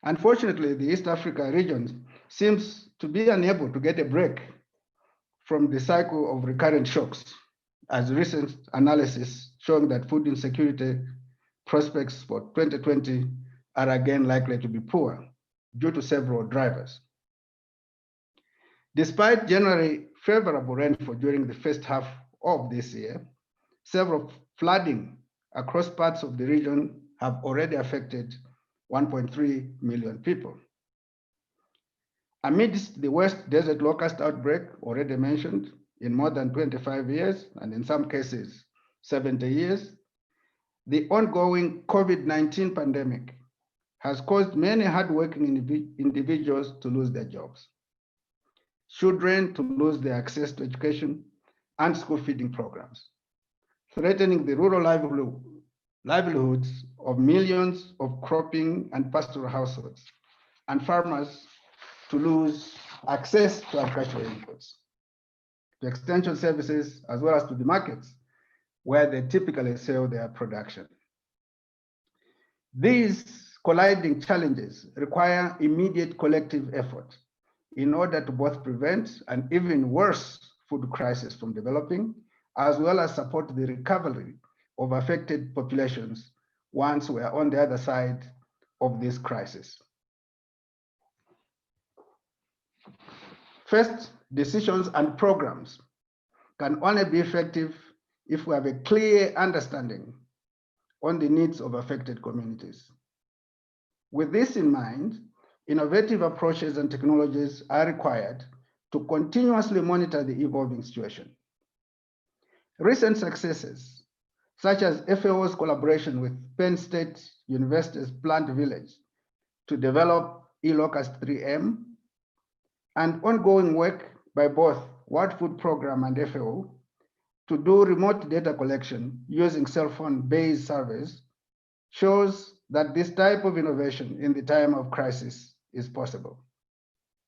Unfortunately, the East Africa region seems to be unable to get a break from the cycle of recurrent shocks, as recent analysis showing that food insecurity prospects for 2020 are again likely to be poor due to several drivers. Despite generally favorable rainfall during the first half of this year, several flooding across parts of the region have already affected 1.3 million people. Amidst the West Desert locust outbreak already mentioned in more than 25 years, and in some cases 70 years, the ongoing COVID-19 pandemic has caused many hardworking individuals to lose their jobs, children to lose their access to education and school feeding programs, threatening the rural livelihoods of millions of cropping and pastoral households, and farmers to lose access to agricultural inputs, to extension services, as well as to the markets where they typically sell their production. These colliding challenges require immediate collective effort in order to both prevent an even worse food crisis from developing, as well as support the recovery of affected populations once we are on the other side of this crisis. First, decisions and programs can only be effective if we have a clear understanding on the needs of affected communities. With this in mind, innovative approaches and technologies are required to continuously monitor the evolving situation. Recent successes, such as FAO's collaboration with Penn State University's Plant Village to develop eLocust 3M, and ongoing work by both World Food Programme and FAO to do remote data collection using cell phone-based surveys, shows that this type of innovation in the time of crisis is possible,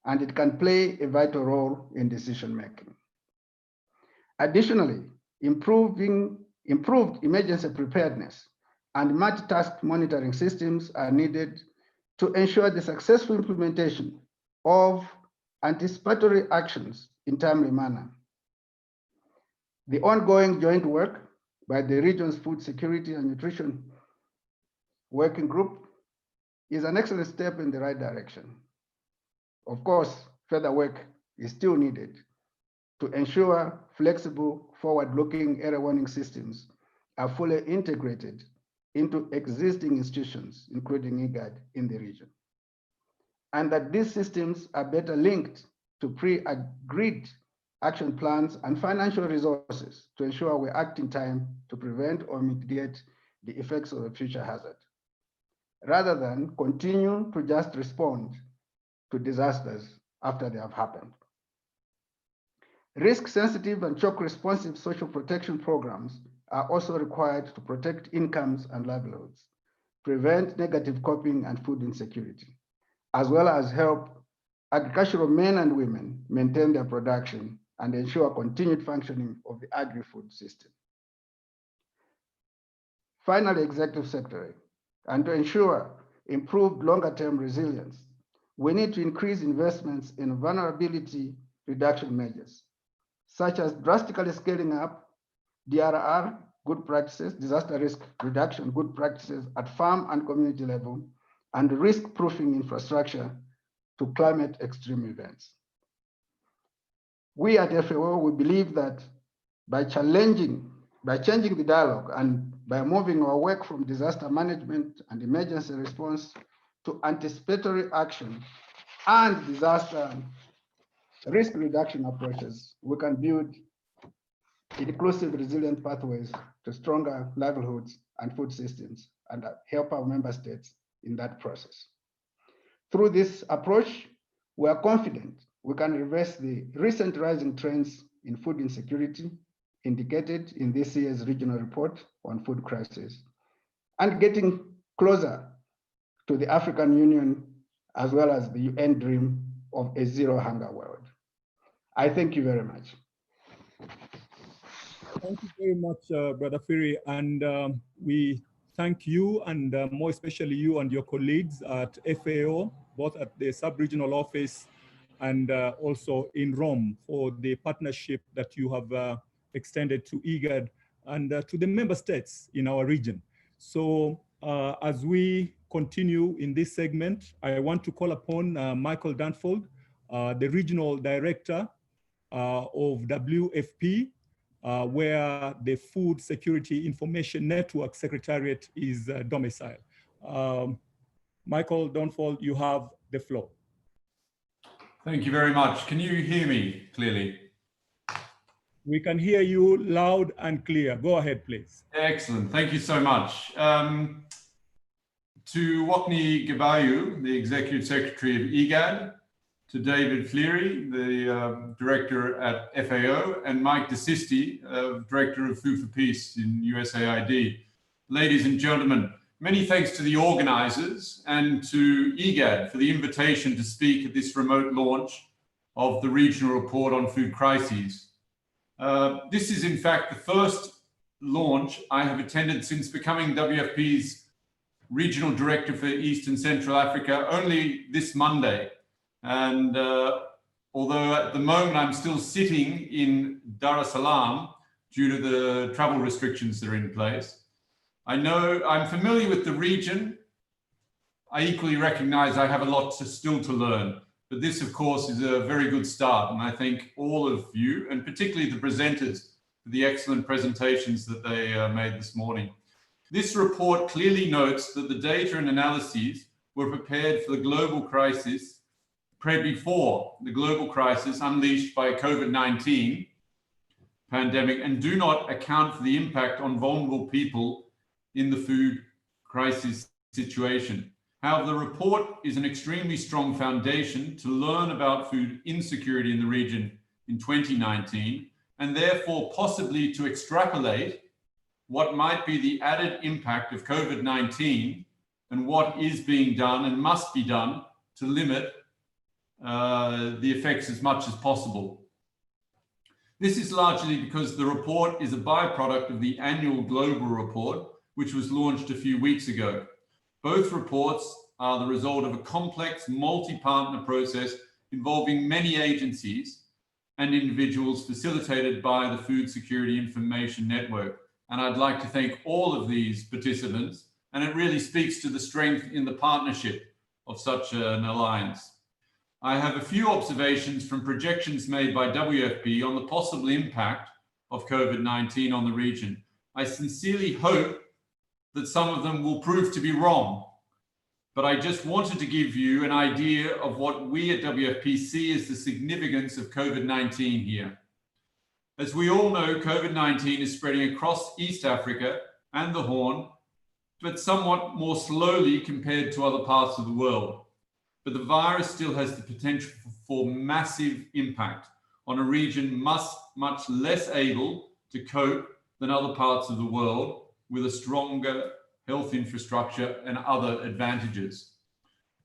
and it can play a vital role in decision-making. Additionally, improved emergency preparedness and multitask monitoring systems are needed to ensure the successful implementation of anticipatory actions in timely manner. The ongoing joint work by the region's Food Security and Nutrition Working Group is an excellent step in the right direction. Of course, further work is still needed to ensure flexible, forward-looking error warning systems are fully integrated into existing institutions, including Igad, in the region, and that these systems are better linked to pre-agreed action plans and financial resources to ensure we act in time to prevent or mitigate the effects of a future hazard, rather than continue to just respond to disasters after they have happened. Risk-sensitive and shock-responsive social protection programs are also required to protect incomes and livelihoods, prevent negative coping and food insecurity, as well as help agricultural men and women maintain their production and ensure continued functioning of the agri-food system. Finally, Executive Secretary, and to ensure improved longer-term resilience, we need to increase investments in vulnerability reduction measures, such as drastically scaling up DRR good practices, disaster risk reduction good practices at farm and community level, and risk-proofing infrastructure to climate extreme events. We at FAO, we believe that by changing the dialogue and by moving our work from disaster management and emergency response to anticipatory action and disaster risk reduction approaches, we can build inclusive, resilient pathways to stronger livelihoods and food systems and help our member states in that process. Through this approach, we are confident we can reverse the recent rising trends in food insecurity indicated in this year's regional report on food crisis, and getting closer to the African Union as well as the UN dream of a zero hunger world. I thank you very much. Thank you very much, Brother Firi. And we thank you, and more especially you and your colleagues at FAO, both at the sub-regional office and also in Rome, for the partnership that you have extended to Igad and to the member states in our region. So as we continue in this segment, I want to call upon Michael Danfold, the Regional Director of WFP, where the Food Security Information Network Secretariat is domiciled. Michael Danfold, you have the floor. Thank you very much. Can you hear me clearly? We can hear you loud and clear. Go ahead, please. Excellent. Thank you so much. To Wakni Gabayu, the Executive Secretary of Igad, to David Fleary, the Director at FAO, and Mike DeSisti, Director of Food for Peace in USAID. Ladies and gentlemen, many thanks to the organizers and to Igad for the invitation to speak at this remote launch of the Regional Report on Food Crises. This is in fact the first launch I have attended since becoming WFP's Regional Director for East and Central Africa only this Monday. And although at the moment I'm still sitting in Dar es Salaam due to the travel restrictions that are in place, I know I'm familiar with the region. I equally recognize I have a lot still to learn, but this of course is a very good start. And I thank all of you, and particularly the presenters, for the excellent presentations that they made this morning. This report clearly notes that the data and analyses were prepared for the global crisis, before the global crisis unleashed by COVID-19 pandemic, and do not account for the impact on vulnerable people in the food crisis situation. However, the report is an extremely strong foundation to learn about food insecurity in the region in 2019, and therefore possibly to extrapolate what might be the added impact of COVID-19 and what is being done and must be done to limit the effects as much as possible. This is largely because the report is a byproduct of the annual global report, which was launched a few weeks ago. Both reports are the result of a complex multi-partner process involving many agencies and individuals facilitated by the Food Security Information Network. And I'd like to thank all of these participants, and it really speaks to the strength in the partnership of such an alliance. I have a few observations from projections made by WFP on the possible impact of COVID-19 on the region. I sincerely hope that some of them will prove to be wrong, but I just wanted to give you an idea of what we at WFP see as the significance of COVID-19 here. As we all know, COVID-19 is spreading across East Africa and the Horn, but somewhat more slowly compared to other parts of the world. But the virus still has the potential for massive impact on a region much less able to cope than other parts of the world with a stronger health infrastructure and other advantages.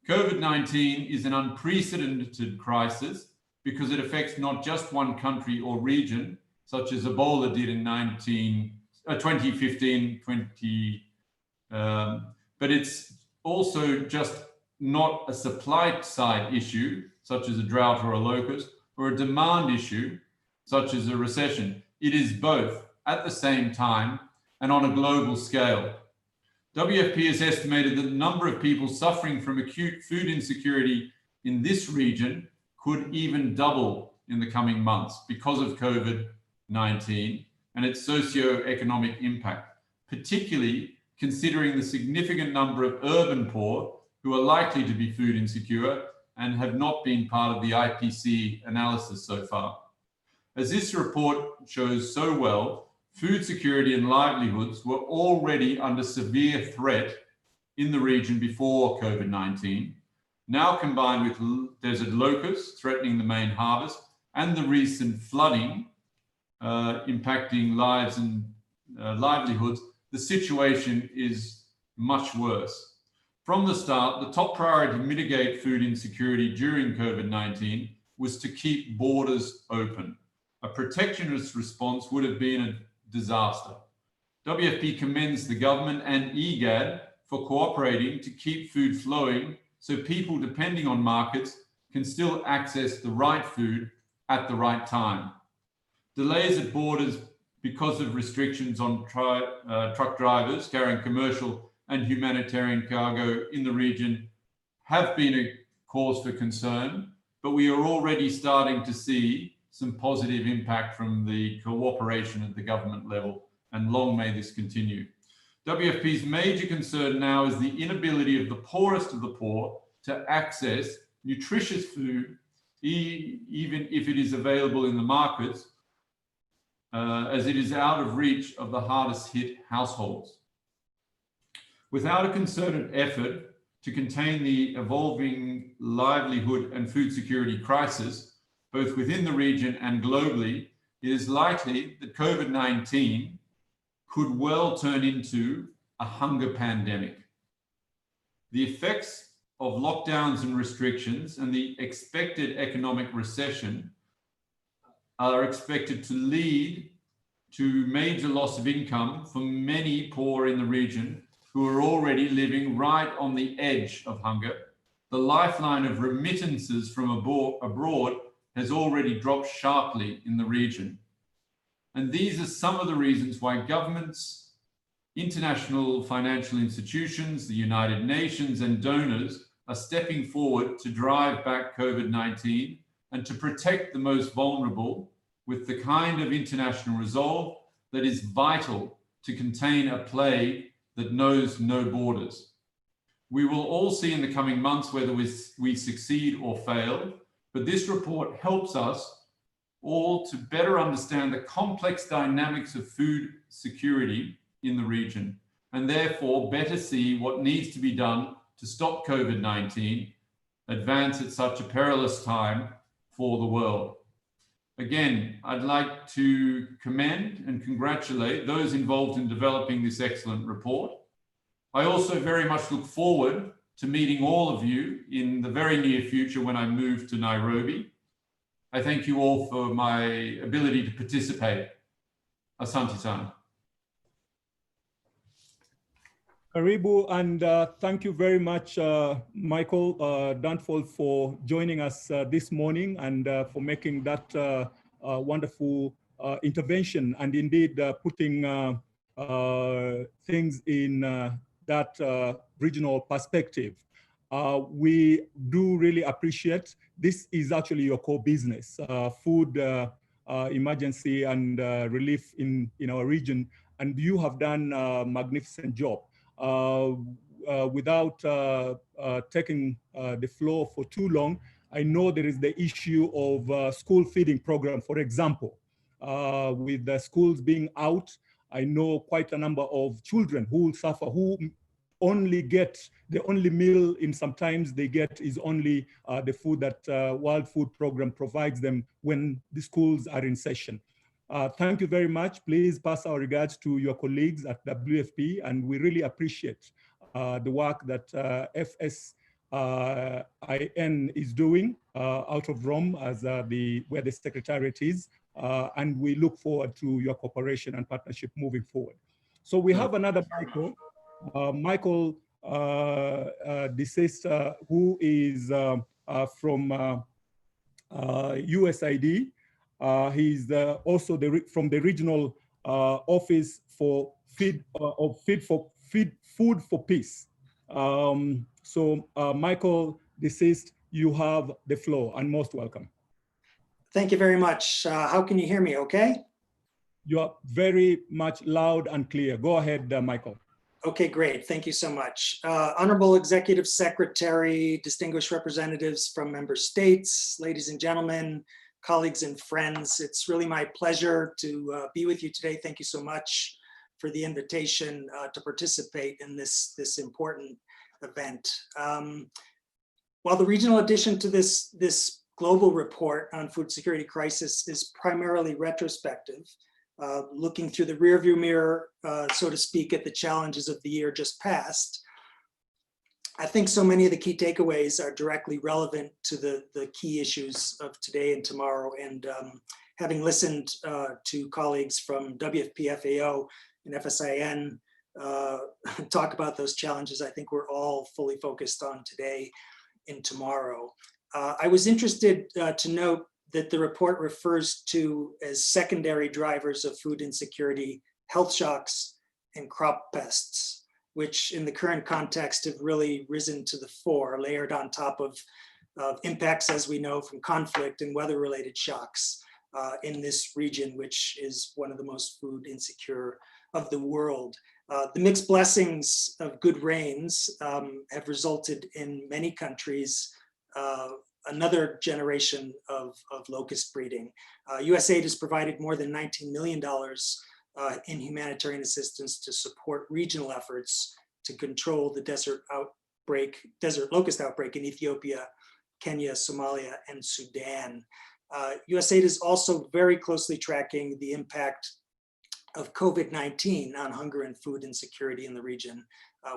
COVID-19 is an unprecedented crisis because it affects not just one country or region, such as Ebola did in 2015, but it's also just not a supply side issue, such as a drought or a locust, or a demand issue, such as a recession. It is both at the same time and on a global scale. WFP has estimated that the number of people suffering from acute food insecurity in this region could even double in the coming months because of COVID-19 and its socio-economic impact, particularly considering the significant number of urban poor who are likely to be food insecure and have not been part of the IPC analysis so far. As this report shows so well, food security and livelihoods were already under severe threat in the region before COVID-19, now combined with desert locusts threatening the main harvest and the recent flooding impacting lives and livelihoods, the situation is much worse. From the start, the top priority to mitigate food insecurity during COVID-19 was to keep borders open. A protectionist response would have been a disaster. WFP commends the government and Igad for cooperating to keep food flowing so people depending on markets can still access the right food at the right time. Delays at borders because of restrictions on truck drivers carrying commercial and humanitarian cargo in the region have been a cause for concern, but we are already starting to see some positive impact from the cooperation at the government level, and long may this continue. WFP's major concern now is the inability of the poorest of the poor to access nutritious food, even if it is available in the markets, as it is out of reach of the hardest hit households. Without a concerted effort to contain the evolving livelihood and food security crisis, both within the region and globally, it is likely that COVID-19 could well turn into a hunger pandemic. The effects of lockdowns and restrictions and the expected economic recession are expected to lead to major loss of income for many poor in the region who are already living right on the edge of hunger. The lifeline of remittances from abroad has already dropped sharply in the region. And these are some of the reasons why governments, international financial institutions, the United Nations, and donors are stepping forward to drive back COVID-19 and to protect the most vulnerable with the kind of international resolve that is vital to contain a plague that knows no borders. We will all see in the coming months whether we succeed or fail, but this report helps us all to better understand the complex dynamics of food security in the region, and therefore better see what needs to be done to stop COVID-19 advance at such a perilous time for the world. Again, I'd like to commend and congratulate those involved in developing this excellent report. I also very much look forward to meeting all of you in the very near future when I move to Nairobi. I thank you all for my ability to participate. Asante sana. Karibu, and thank you very much, Michael Danford, for joining us this morning and for making that wonderful intervention and indeed putting things in that regional perspective. We do really appreciate this is actually your core business, food emergency and relief in our region, and you have done a magnificent job. Without taking the floor for too long, I know there is the issue of school feeding program, for example. With the schools being out, I know quite a number of children who will suffer, who only get, the only meal in sometimes they get is only the food that World Food Program provides them when the schools are in session. Thank you very much. Please pass our regards to your colleagues at WFP, and we really appreciate the work that FSIN is doing out of Rome as where the Secretariat is, and we look forward to your cooperation and partnership moving forward. So we have another Michael DeSista, who is from USAID. He's also from the regional office for Food for Peace. So Michael DeSista, you have the floor, and most welcome. Thank you very much. How can you hear me okay? You are very much loud and clear. Go ahead, Michael. Okay, great. Thank you so much. Honorable Executive Secretary, distinguished representatives from member states, ladies and gentlemen, colleagues and friends, it's really my pleasure to be with you today. Thank you so much for the invitation to participate in this important event. While the regional addition to this global report on food security crisis is primarily retrospective, looking through the rearview mirror, so to speak, at the challenges of the year just passed, I think so many of the key takeaways are directly relevant to the key issues of today and tomorrow. And having listened to colleagues from WFP, FAO, and FSIN talk about those challenges, I think we're all fully focused on today and tomorrow. I was interested to note that the report refers to as secondary drivers of food insecurity, health shocks, and crop pests, which in the current context have really risen to the fore, layered on top of impacts, as we know, from conflict and weather-related shocks in this region, which is one of the most food insecure of the world. The mixed blessings of good rains have resulted in many countries another generation of locust breeding. USAID has provided more than $19 million in humanitarian assistance to support regional efforts to control the desert locust outbreak in Ethiopia, Kenya, Somalia, and Sudan. USAID is also very closely tracking the impact of COVID-19 on hunger and food insecurity in the region,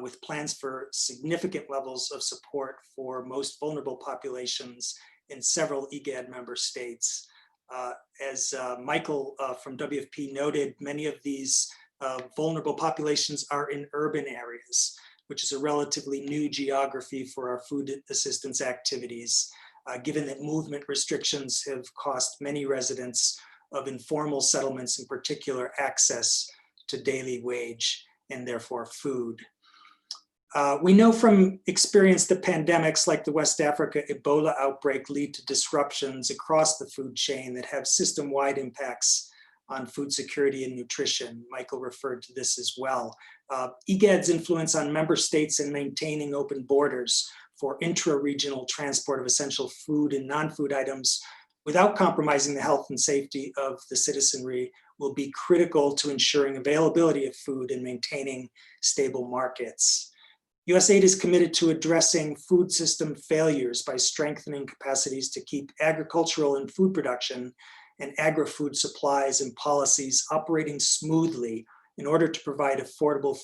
with plans for significant levels of support for most vulnerable populations in several Igad member states. As Michael from WFP noted, many of these vulnerable populations are in urban areas, which is a relatively new geography for our food assistance activities, given that movement restrictions have cost many residents of informal settlements, in particular, access to daily wage and therefore food. We know from experience that pandemics like the West Africa Ebola outbreak lead to disruptions across the food chain that have system-wide impacts on food security and nutrition. Michael referred to this as well. IGAD's influence on member states in maintaining open borders for intra-regional transport of essential food and non-food items without compromising the health and safety of the citizenry will be critical to ensuring availability of food and maintaining stable markets. USAID is committed to addressing food system failures by strengthening capacities to keep agricultural and food production and agri-food supplies and policies operating smoothly in order to provide affordable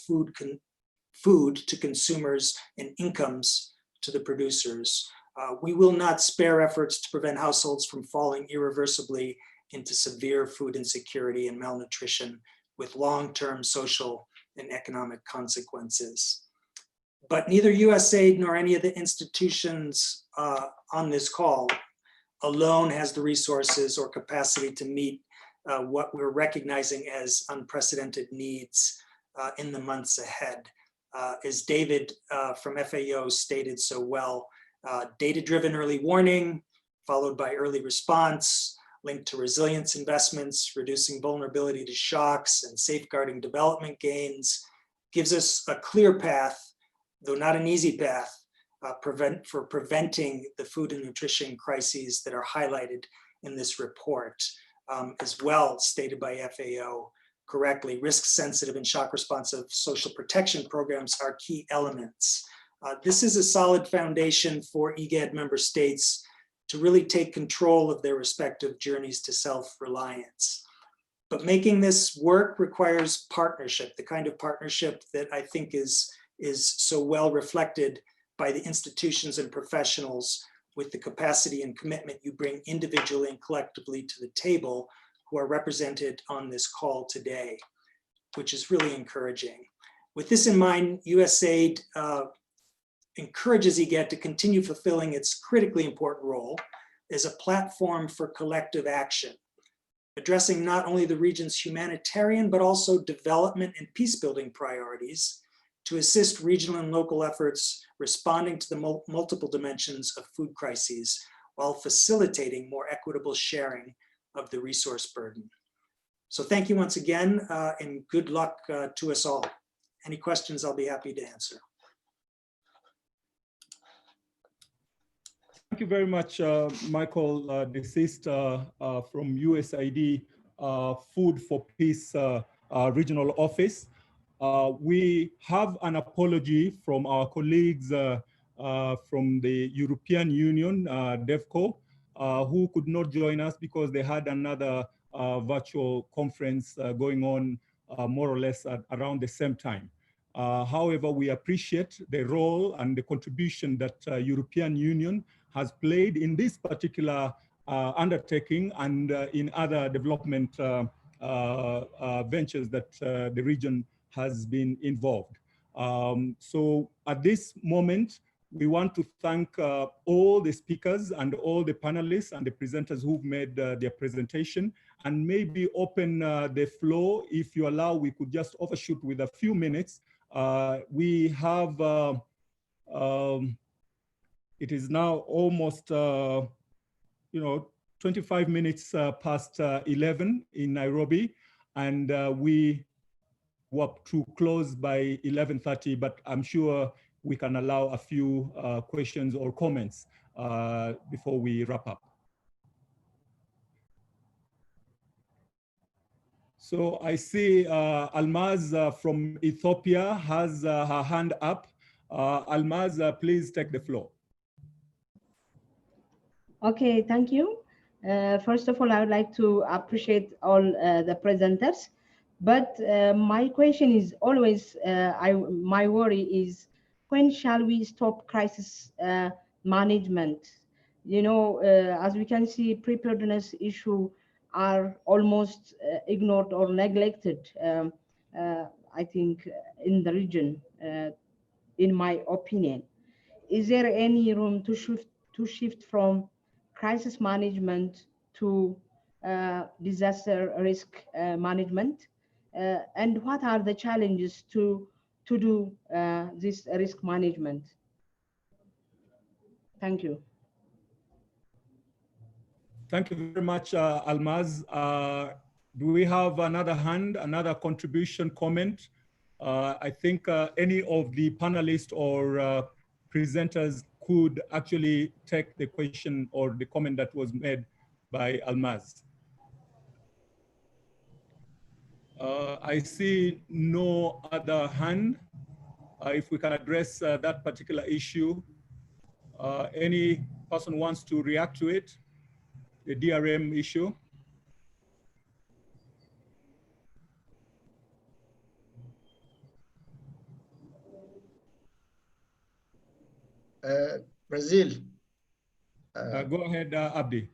food to consumers and incomes to the producers. We will not spare efforts to prevent households from falling irreversibly into severe food insecurity and malnutrition with long-term social and economic consequences. But neither USAID nor any of the institutions on this call alone has the resources or capacity to meet what we're recognizing as unprecedented needs in the months ahead. As David from FAO stated so well, data-driven early warning, followed by early response, linked to resilience investments, reducing vulnerability to shocks and safeguarding development gains, gives us a clear path, though not an easy path, for preventing the food and nutrition crises that are highlighted in this report. As well stated by FAO correctly, risk-sensitive and shock-responsive social protection programs are key elements. This is a solid foundation for IGAD member states to really take control of their respective journeys to self-reliance. But making this work requires partnership, the kind of partnership that I think is so well reflected by the institutions and professionals with the capacity and commitment you bring individually and collectively to the table who are represented on this call today, which is really encouraging. With this in mind, USAID encourages IGAD to continue fulfilling its critically important role as a platform for collective action, addressing not only the region's humanitarian, but also development and peace-building priorities to assist regional and local efforts responding to the multiple dimensions of food crises while facilitating more equitable sharing of the resource burden. So thank you once again, and good luck to us all. Any questions, I'll be happy to answer. Thank you very much, Michael, deceased from USAID Food for Peace Regional Office. We have an apology from our colleagues from the European Union, DEVCO, who could not join us because they had another virtual conference going on more or less around the same time. However, we appreciate the role and the contribution that European Union has played in this particular undertaking and in other development ventures that the region has been involved. So at this moment, we want to thank all the speakers and all the panelists and the presenters who've made their presentation, and maybe open the floor. If you allow, we could just overshoot with a few minutes. We have, it is now almost, 25 minutes past 11 in Nairobi, and we were to close by 11:30, but I'm sure we can allow a few questions or comments before we wrap up. So I see Almaz from Ethiopia has her hand up. Almaz, please take the floor. Okay, thank you. First of all, I would like to appreciate all the presenters. But my question is always, my worry is, when shall we stop crisis management? You know, as we can see, preparedness issues are almost ignored or neglected, I think, in the region, in my opinion. Is there any room to shift from crisis management to disaster risk management? And what are the challenges to do this risk management? Thank you. Thank you very much, Almaz. Do we have another hand, another contribution, comment? I think any of the panelists or presenters could actually take the question or the comment that was made by Almaz. I see no other hand. If we can address that particular issue, any person wants to react to it, the DRM issue? Brazil. Go ahead, Abdi.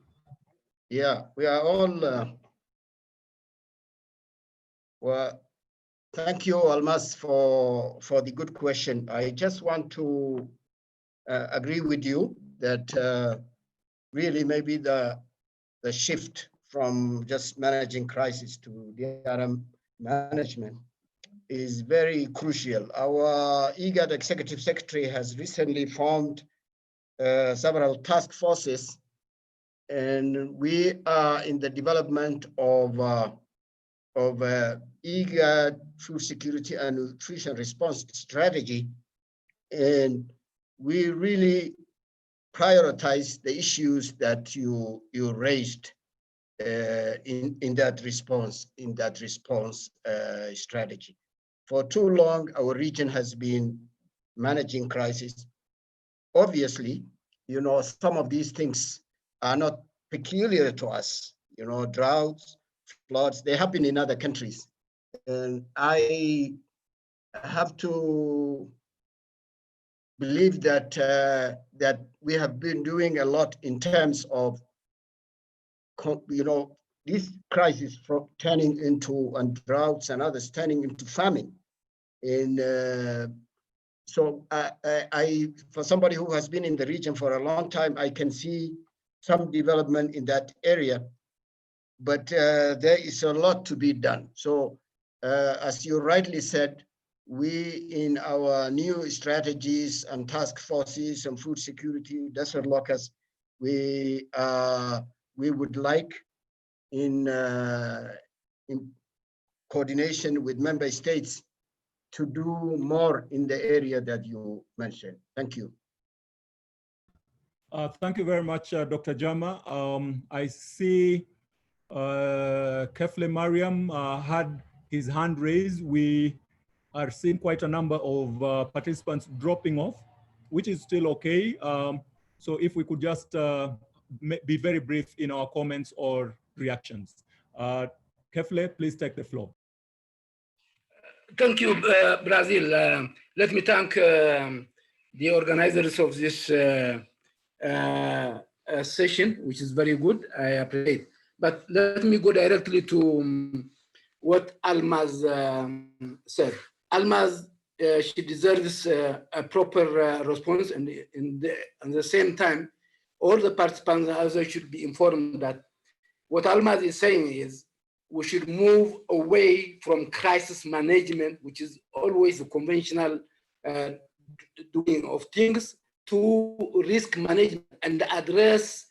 Yeah, we are all, well, thank you, Almas, for the good question. I just want to agree with you that really maybe the shift from just managing crisis to DRM management is very crucial. Our Igad Executive Secretary has recently formed several task forces, and we are in the development of Igad food security and nutrition response strategy, and we really prioritize the issues that you raised in that response strategy. For too long, our region has been managing crisis. Obviously, you know, some of these things are not peculiar to us. You know, droughts, floods, they happen in other countries. And I have to believe that that we have been doing a lot in terms of, you know, this crisis from turning into, and droughts and others turning into famine. And so for somebody who has been in the region for a long time, I can see some development in that area, but there is a lot to be done. So as you rightly said, we in our new strategies and task forces and food security, desert locus, we would like in coordination with member states to do more in the area that you mentioned. Thank you. Thank you very much, Dr. Jama. I see Kefle Mariam had his hand raised. We are seeing quite a number of participants dropping off, which is still okay. So if we could just be very brief in our comments or reactions. Kefle, please take the floor. Thank you, Brazil. Let me thank the organizers of this session, which is very good. I appreciate. But let me go directly to what Almaz said. Almaz, she deserves a proper response, and at the same time, all the participants also should be informed that what Almaz is saying is we should move away from crisis management, which is always the conventional doing of things, to risk management and address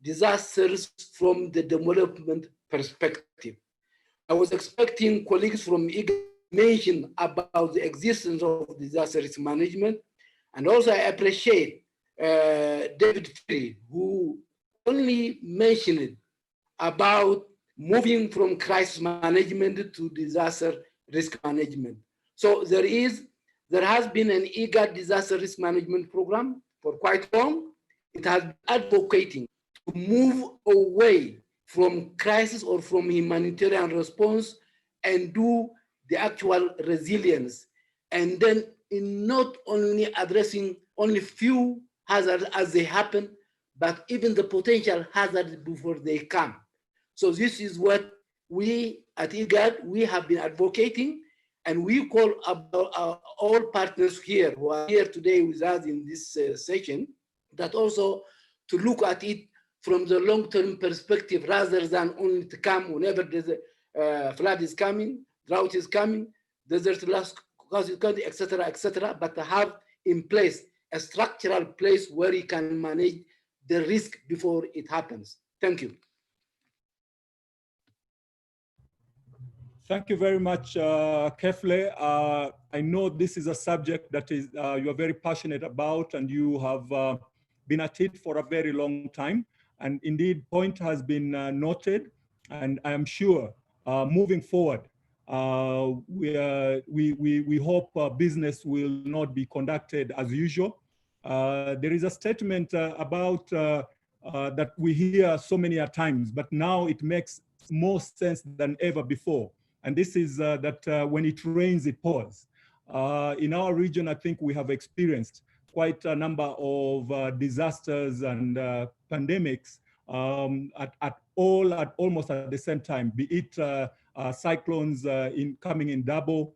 disasters from the development perspective. I was expecting colleagues from Igad mention about the existence of disaster risk management. And also I appreciate David Ferry, who only mentioned about moving from crisis management to disaster risk management. So there has been an Igad disaster risk management program for quite long. It has been advocating to move away from crisis or from humanitarian response and do the actual resilience. And then in not only addressing only few hazards as they happen, but even the potential hazards before they come. So this is what we at Igad, we have been advocating, and we call about all partners here who are here today with us in this session, that also to look at it from the long-term perspective rather than only to come whenever there's a flood is coming, drought is coming, desert loss is coming, etc., but to have in place a structural place where you can manage the risk before it happens. Thank you. Thank you very much, Kefle. I know this is a subject that is you are very passionate about, and you have been at it for a very long time. And indeed, point has been noted, and I am sure moving forward, we hope business will not be conducted as usual. There is a statement about that we hear so many times, but now it makes more sense than ever before. And this is that when it rains, it pours. In our region, I think we have experienced quite a number of disasters and pandemics at almost at the same time, be it cyclones coming in double,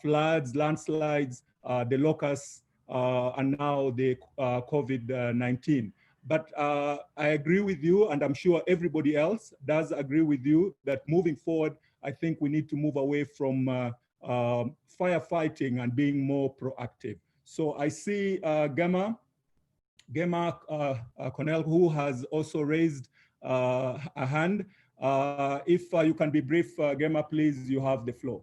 floods, landslides, the locusts, and now the COVID-19. But I agree with you, and I'm sure everybody else does agree with you, that moving forward, I think we need to move away from firefighting and being more proactive. So I see Gema Cornell, who has also raised a hand. If you can be brief, Gema, please, you have the floor.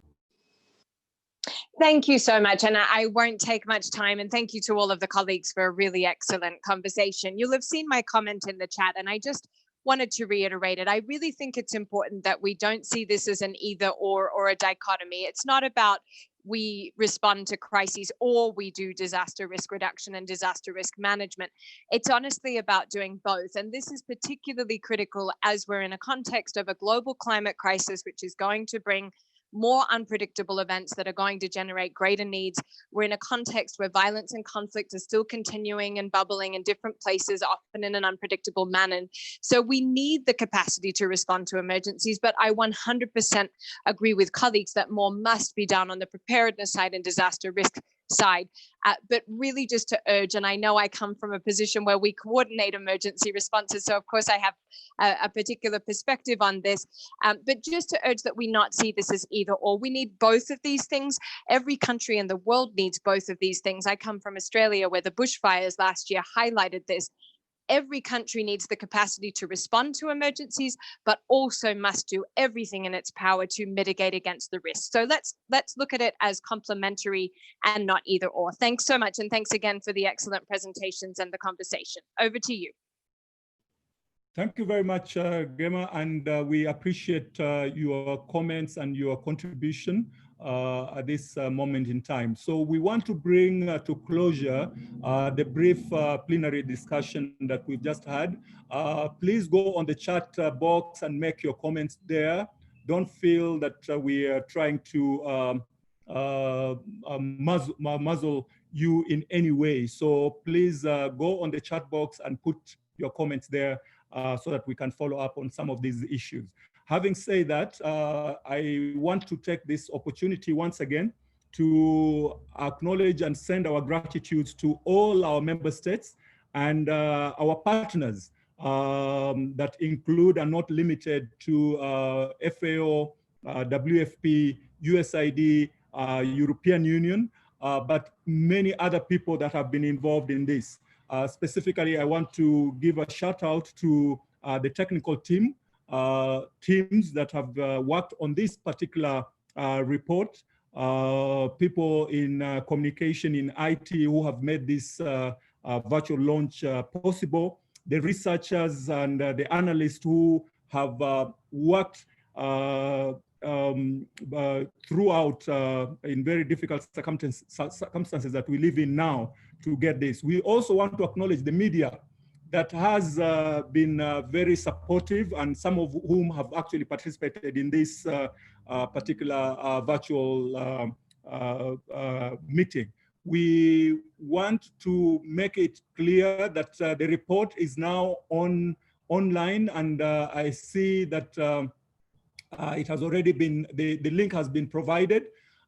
Thank you so much. And I won't take much time. And thank you to all of the colleagues for a really excellent conversation. You'll have seen my comment in the chat, and I just wanted to reiterate it. I really think it's important that we don't see this as an either or a dichotomy. It's not about we respond to crises or we do disaster risk reduction and disaster risk management. It's honestly about doing both. And this is particularly critical as we're in a context of a global climate crisis, which is going to bring more unpredictable events that are going to generate greater needs. We're in a context where violence and conflict are still continuing and bubbling in different places, often in an unpredictable manner. So we need the capacity to respond to emergencies, but I 100% agree with colleagues that more must be done on the preparedness side and disaster risk side. But really just to urge, and I know I come from a position where we coordinate emergency responses, so of course I have a particular perspective on this, but just to urge that we not see this as either or. We need both of these things. Every country in the world needs both of these things. I come from Australia, where the bushfires last year highlighted this. Every country needs the capacity to respond to emergencies, but also must do everything in its power to mitigate against the risk. So let's look at it as complementary and not either or. Thanks so much. And thanks again for the excellent presentations and the conversation. Over to you. Thank you very much, Gema, and we appreciate your comments and your contribution at this moment in time. So we want to bring to closure the brief plenary discussion that we've just had. Please go on the chat box and make your comments there. Don't feel that we are trying to muzzle you in any way. So please go on the chat box and put your comments there so that we can follow up on some of these issues. Having said that, I want to take this opportunity once again to acknowledge and send our gratitude to all our member states and our partners that include and not limited to FAO, WFP, USAID, European Union, but many other people that have been involved in this. Specifically, I want to give a shout out to the technical teams that have worked on this particular report, people in communication in IT who have made this virtual launch possible, the researchers and the analysts who have worked throughout in very difficult circumstances that we live in now to get this. We also want to acknowledge the media that has been very supportive, and some of whom have actually participated in this particular virtual meeting. We want to make it clear that the report is now online, and I see that it has already been, the link has been provided,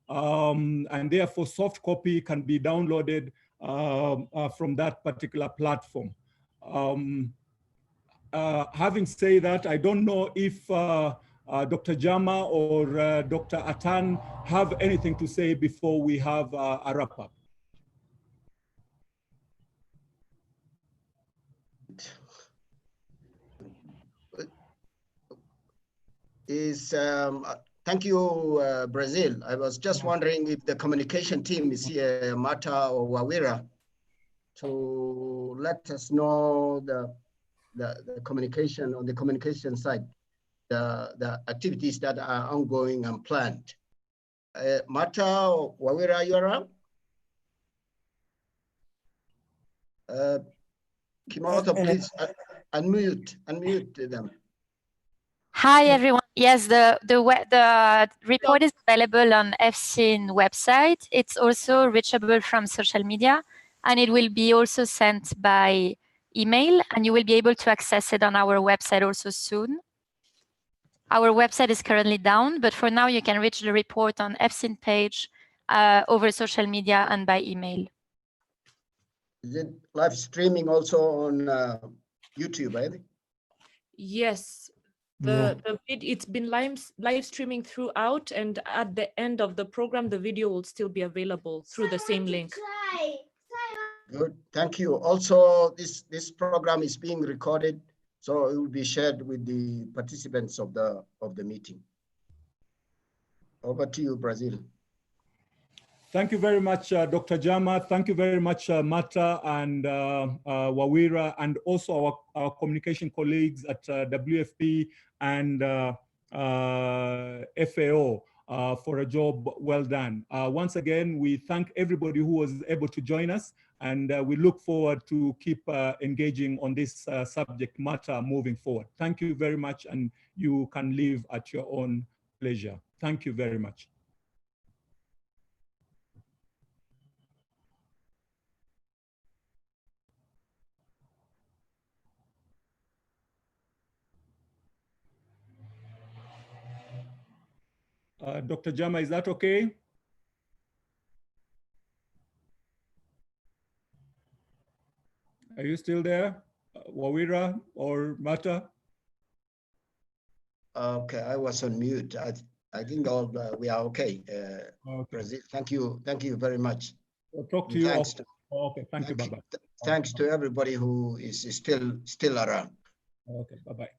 and therefore soft copy can be downloaded from that particular platform. Having said that, I don't know if Dr. Jama or Dr. Atan have anything to say before we have a wrap up. Thank you, Brazil. I was just wondering if the communication team is here, Mata or Wawira, to let us know the communication on the communication side, the activities that are ongoing and planned. Mata or Wawira, you around? Kimoto, please unmute them. Hi, everyone. Yes, the report is available on FCN website. It's also reachable from social media, and it will be also sent by email, and you will be able to access it on our website also soon. Our website is currently down, but for now you can reach the report on FCN page over social media and by email. Is it live streaming also on YouTube, I think? Yes. It's been live streaming throughout, and at the end of the program, the video will still be available through the same link. Good, thank you. Also, this program is being recorded, so it will be shared with the participants of the meeting. Over to you, Brazil. Thank you very much, Dr. Jama. Thank you very much, Mata and Wawira, and also our communication colleagues at WFP and FAO for a job well done. Once again, we thank everybody who was able to join us, and we look forward to keep engaging on this subject matter moving forward. Thank you very much, and you can leave at your own pleasure. Thank you very much. Dr. Jama, is that okay? Are you still there, Wawira or Mata? Okay, I was on mute. I think all we are okay. Okay. Brazil, thank you very much. I'll talk to you. Okay, thank you. Bye-bye. Thanks to everybody who is still around. Okay, bye-bye.